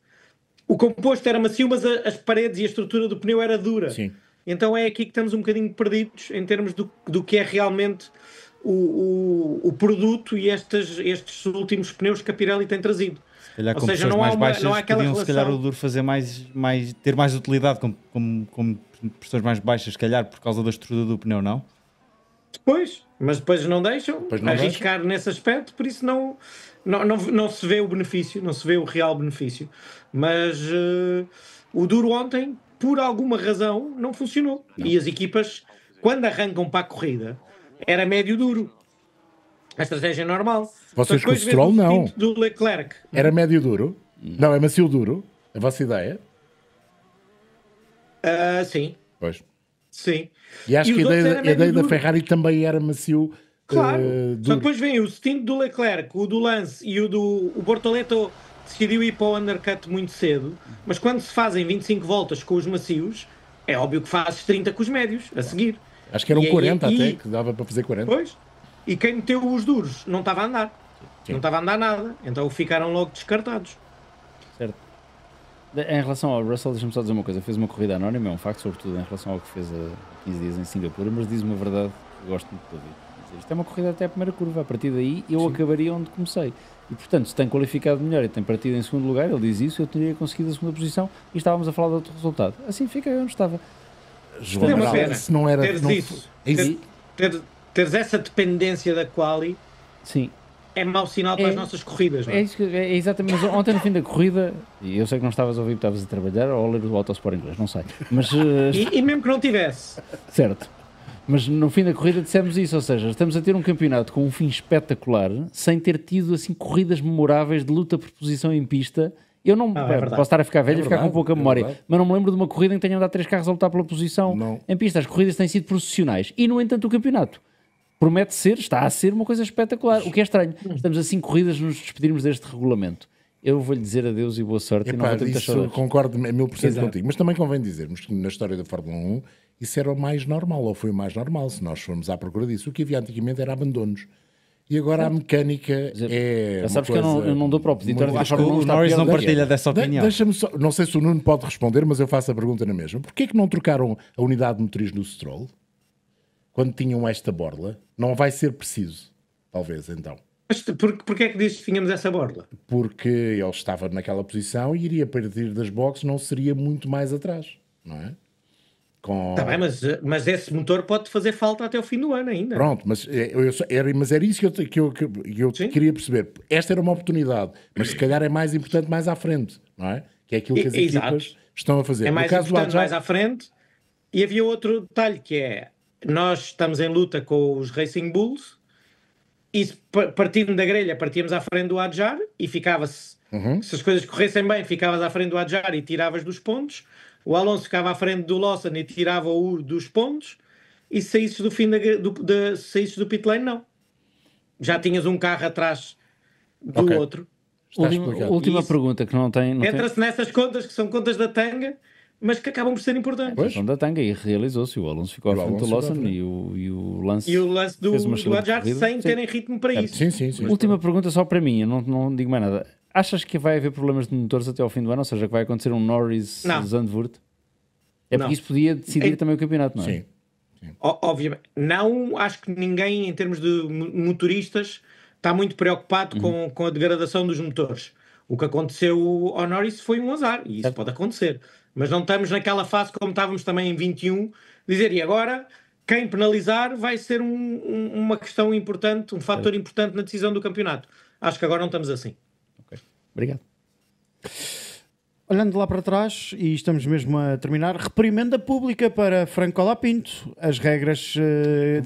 o composto era macio, mas as paredes e a estrutura do pneu era dura. Sim. Então é aqui que estamos um bocadinho perdidos em termos do que é realmente o produto e estes últimos pneus que a Pirelli tem trazido. Se calhar, Ou com seja, pressões mais baixas, não há aquela podiam se calhar relação. o duro fazer ter mais utilidade com pressões mais baixas, se calhar por causa da estrutura do pneu, não? Mas depois não deixam arriscar nesse aspecto, por isso não se vê o benefício, não se vê o real benefício. Mas o duro ontem, por alguma razão, não funcionou. Não. E as equipas, quando arrancam para a corrida, era médio duro. A estratégia é normal. Vocês com o Stroll, não. Do Leclerc. Era médio duro? Não, é macio duro? A vossa ideia? Sim. Pois. Sim. E acho que a ideia da Ferrari também era macio. Claro. Duro. Só depois vem o stint do Leclerc, o do Lance e o Bortoleto decidiu ir para o undercut muito cedo, mas quando se fazem 25 voltas com os macios, é óbvio que fazes 30 com os médios a seguir. Acho que eram 40 até, que dava para fazer 40. Pois. E quem meteu os duros não estava a andar. Sim. Não estava a andar nada. Então ficaram logo descartados. Certo. Em relação ao Russell, deixa-me só dizer uma coisa. Fez uma corrida anónima, é um facto, sobretudo em relação ao que fez há 15 dias em Singapura, mas diz uma verdade que eu gosto muito de ouvir. Isto é uma corrida até a primeira curva. A partir daí eu acabaria onde comecei. E portanto, se tem qualificado melhor e tem partido em segundo lugar, ele diz isso, eu teria conseguido a segunda posição e estávamos a falar de outro resultado. Assim fica onde estava. João, se não era... Teres isso. Teres essa dependência da quali, sim, é mau sinal para as nossas corridas, não é? É exatamente, mas ontem no fim da corrida, e eu sei que não estavas a ouvir, estavas a trabalhar ou a ler o Autosport inglês, não sei, mas... e mesmo que não tivesse. Certo, mas no fim da corrida dissemos isso, ou seja, estamos a ter um campeonato com um fim espetacular, sem ter tido assim corridas memoráveis de luta por posição em pista Eu não é verdade. posso estar a ficar velho e ficar com verdade, pouca é memória, verdade. mas não me lembro de uma corrida em que tenham dado 3 carros a lutar pela posição Não. em pista. As corridas têm sido processionais e, no entanto, o campeonato promete ser, está a ser uma coisa espetacular. O que é estranho, estamos a 5 corridas nos despedirmos deste regulamento. Eu vou-lhe dizer adeus e boa sorte e não Epá, vou ter muitas isso saudades. concordo a 1000% Exato. contigo. Mas também convém dizermos que na história da Fórmula 1 isso era o mais normal, ou foi o mais normal, se nós formos à procura disso. O que havia antigamente era abandonos. E agora a mecânica é. Já uma sabes que eu coisa não dou para o peditório muito- da Acho que Fórmula 1 o está Norris pior não do que partilha era. dessa opinião. Deixa-me só, não sei se o Nuno pode responder, mas eu faço a pergunta na mesma. Porquê que não trocaram a unidade motriz no Stroll quando tinham esta borla? Não vai ser preciso, talvez, então. Mas porquê é que dizes que tínhamos essa borla? Porque ele estava naquela posição e iria partir das boxes, não seria muito mais atrás, não é? Está bem, mas esse motor pode fazer falta até o fim do ano ainda. Pronto, mas era isso que eu Sim. queria perceber. Esta era uma oportunidade, mas se calhar é mais importante mais à frente, não é? Que é aquilo que as Exato. equipas estão a fazer. É No mais caso do importante Adjar, mais à frente. E havia outro detalhe que é, nós estamos em luta com os Racing Bulls e partindo da grelha partíamos à frente do Adjar e ficava-se, se as coisas corressem bem, ficavas à frente do Adjar e tiravas dos pontos. O Alonso ficava à frente do Lawson e tirava-o dos pontos. E se saísses do fim saísses do pit lane, não. Já tinhas um carro atrás do Ok. outro. está explicado. Última Isso. pergunta que não tem Entra-se nessas contas que são contas da tanga, mas que acabam por ser importantes. Pois. questão da tanga e realizou-se. O Alonso ficou à E o frente do Alonso ficou Lawson à e o Lance E o lance fez uma do excelente Adjar corrida. sem Sim. terem ritmo para isso. Sim. Última pergunta só para mim, eu não digo mais nada. Achas que vai haver problemas de motores até ao fim do ano? Ou seja, que vai acontecer um Norris Não. Zandvoort? É porque Não. isso podia decidir também o campeonato, não é? Sim. Obviamente. Não, acho que ninguém, em termos de motoristas, está muito preocupado com a degradação dos motores. O que aconteceu ao Norris foi um azar, e isso pode acontecer. Mas não estamos naquela fase como estávamos também em 21, dizer, e agora quem penalizar vai ser uma questão importante, um fator importante na decisão do campeonato. Acho que agora não estamos assim. Obrigado. Olhando lá para trás, e estamos mesmo a terminar, reprimenda pública para Franco Colapinto. As regras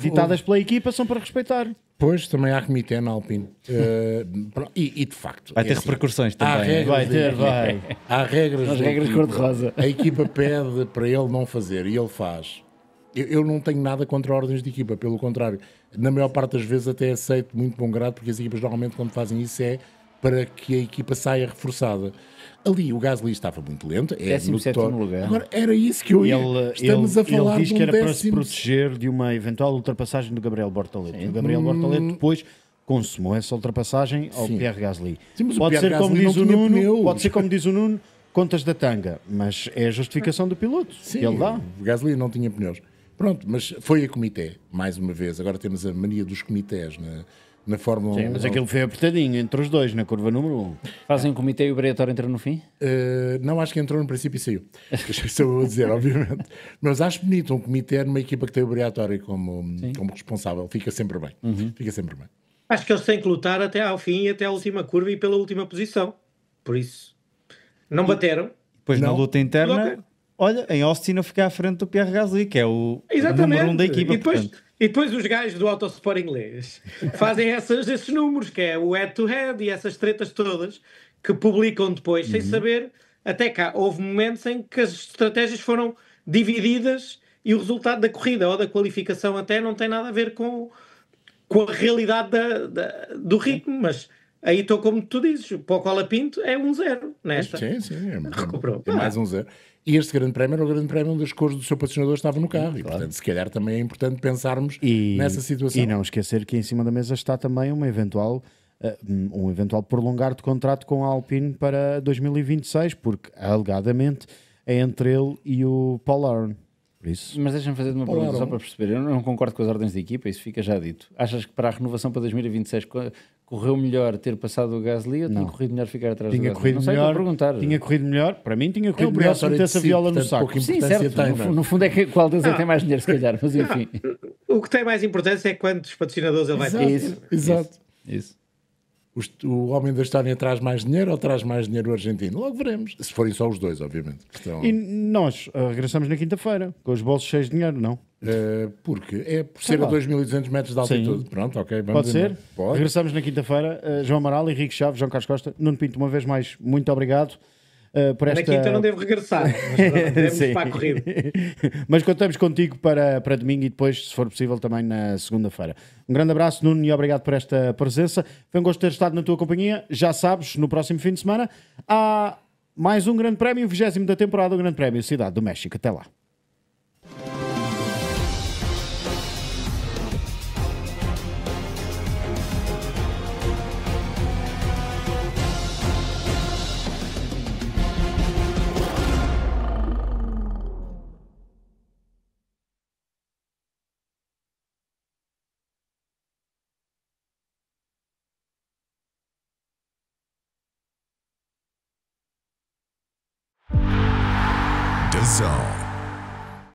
ditadas pela equipa são para respeitar. Pois, também há comitê na Alpine. Pronto, e de facto... Vai é ter assim, repercussões há também. regras Vai da ter, equipa. vai. Há regras As da regras equipa. cor-de-rosa. A equipa pede para ele não fazer e ele faz. Eu não tenho nada contra ordens de equipa, pelo contrário. Na maior parte das vezes até aceito muito bom grado, porque as equipas normalmente quando fazem isso é para que a equipa saia reforçada. Ali o Gasly estava muito lento. É 17º lugar. Agora era isso que eu ia. Estamos a falar ele diz de que um era para se décimo. proteger de uma eventual ultrapassagem do Gabriel Bortoleto. O Gabriel Bortoleto depois consumou essa ultrapassagem ao Sim. Pierre Gasly. Sim, mas o Pode Pierre ser como Gasly diz não o tinha Nuno, pneus. pode ser como diz o Nuno, contas da tanga, mas é a justificação do piloto. Sim, Ele dá. o Gasly não tinha pneus. Pronto, mas foi a comitê, mais uma vez. Agora temos a mania dos comitês na Fórmula 1. Sim, mas aquilo foi apertadinho entre os dois na curva número 1. Fazem um comitê e o Briatore entra no fim? Não, acho que entrou no princípio e saiu. Isso eu vou dizer, obviamente. Mas acho bonito um comitê numa equipa que tem o Briatore como responsável. Fica sempre bem. Fica sempre bem. Acho que eles têm que lutar até ao fim e até à última curva e pela última posição. Por isso, não bateram. Depois na Não. luta interna, Ok. olha, em Austin eu fiquei à frente do Pierre Gasly, que é o Exatamente. número 1 da equipa. E depois, portanto. e depois os gajos do Autosport inglês fazem esses números, que é o head-to-head e essas tretas todas, que publicam depois, sem saber. Até cá, houve momentos em que as estratégias foram divididas e o resultado da corrida ou da qualificação até não tem nada a ver com a realidade do ritmo, mas aí estou como tu dizes, para o Colapinto é 1-0 nesta. Sim. Recuperou. É mais um 0. E este grande prémio era o grande prémio onde as cores do seu patrocinador estavam no carro. E, portanto, se calhar também é importante pensarmos nessa situação. E não esquecer que em cima da mesa está também um eventual prolongar de contrato com a Alpine para 2026, porque alegadamente é entre ele e o Paul Aron. Por isso, Mas deixa-me fazer uma pergunta só para perceber. Eu não concordo com as ordens da equipa, isso fica já dito. Achas que para a renovação para 2026 correu melhor ter passado o Gasly ou tinha corrido melhor ficar atrás do tinha Gasly? corrido Não sei, melhor, estou a perguntar. tinha corrido melhor, para mim tinha corrido o melhor se Briatore metesse a de si, viola no portanto, saco. pouca Sim, importância certo. tem, não é? No fundo é que qual deles é que tem mais dinheiro, se calhar. Mas enfim. O que tem mais importância é quantos patrocinadores ele vai ter. Isso. Exato. Isso. o homem da história traz mais dinheiro ou traz mais dinheiro o argentino? Logo veremos. Se forem só os dois, obviamente. E nós regressamos na quinta-feira, com os bolsos cheios de dinheiro, não? Porque é por ser a 2.200 metros de altitude. Sim. Pronto, ok. Pode ser? Pode. Regressamos na quinta-feira. João Amaral, Henrique Chaves, João Carlos Costa, Nuno Pinto, uma vez mais, muito obrigado. Por esta... Na quinta não devo regressar, mas devemos para a corrida. Mas contamos contigo para domingo e depois, se for possível, também na segunda-feira. Um grande abraço, Nuno, e obrigado por esta presença. Foi um gosto ter estado na tua companhia. Já sabes, no próximo fim de semana há mais um grande prémio, o 20º da temporada, o Grande Prémio Cidade do México. Até lá. DAZN.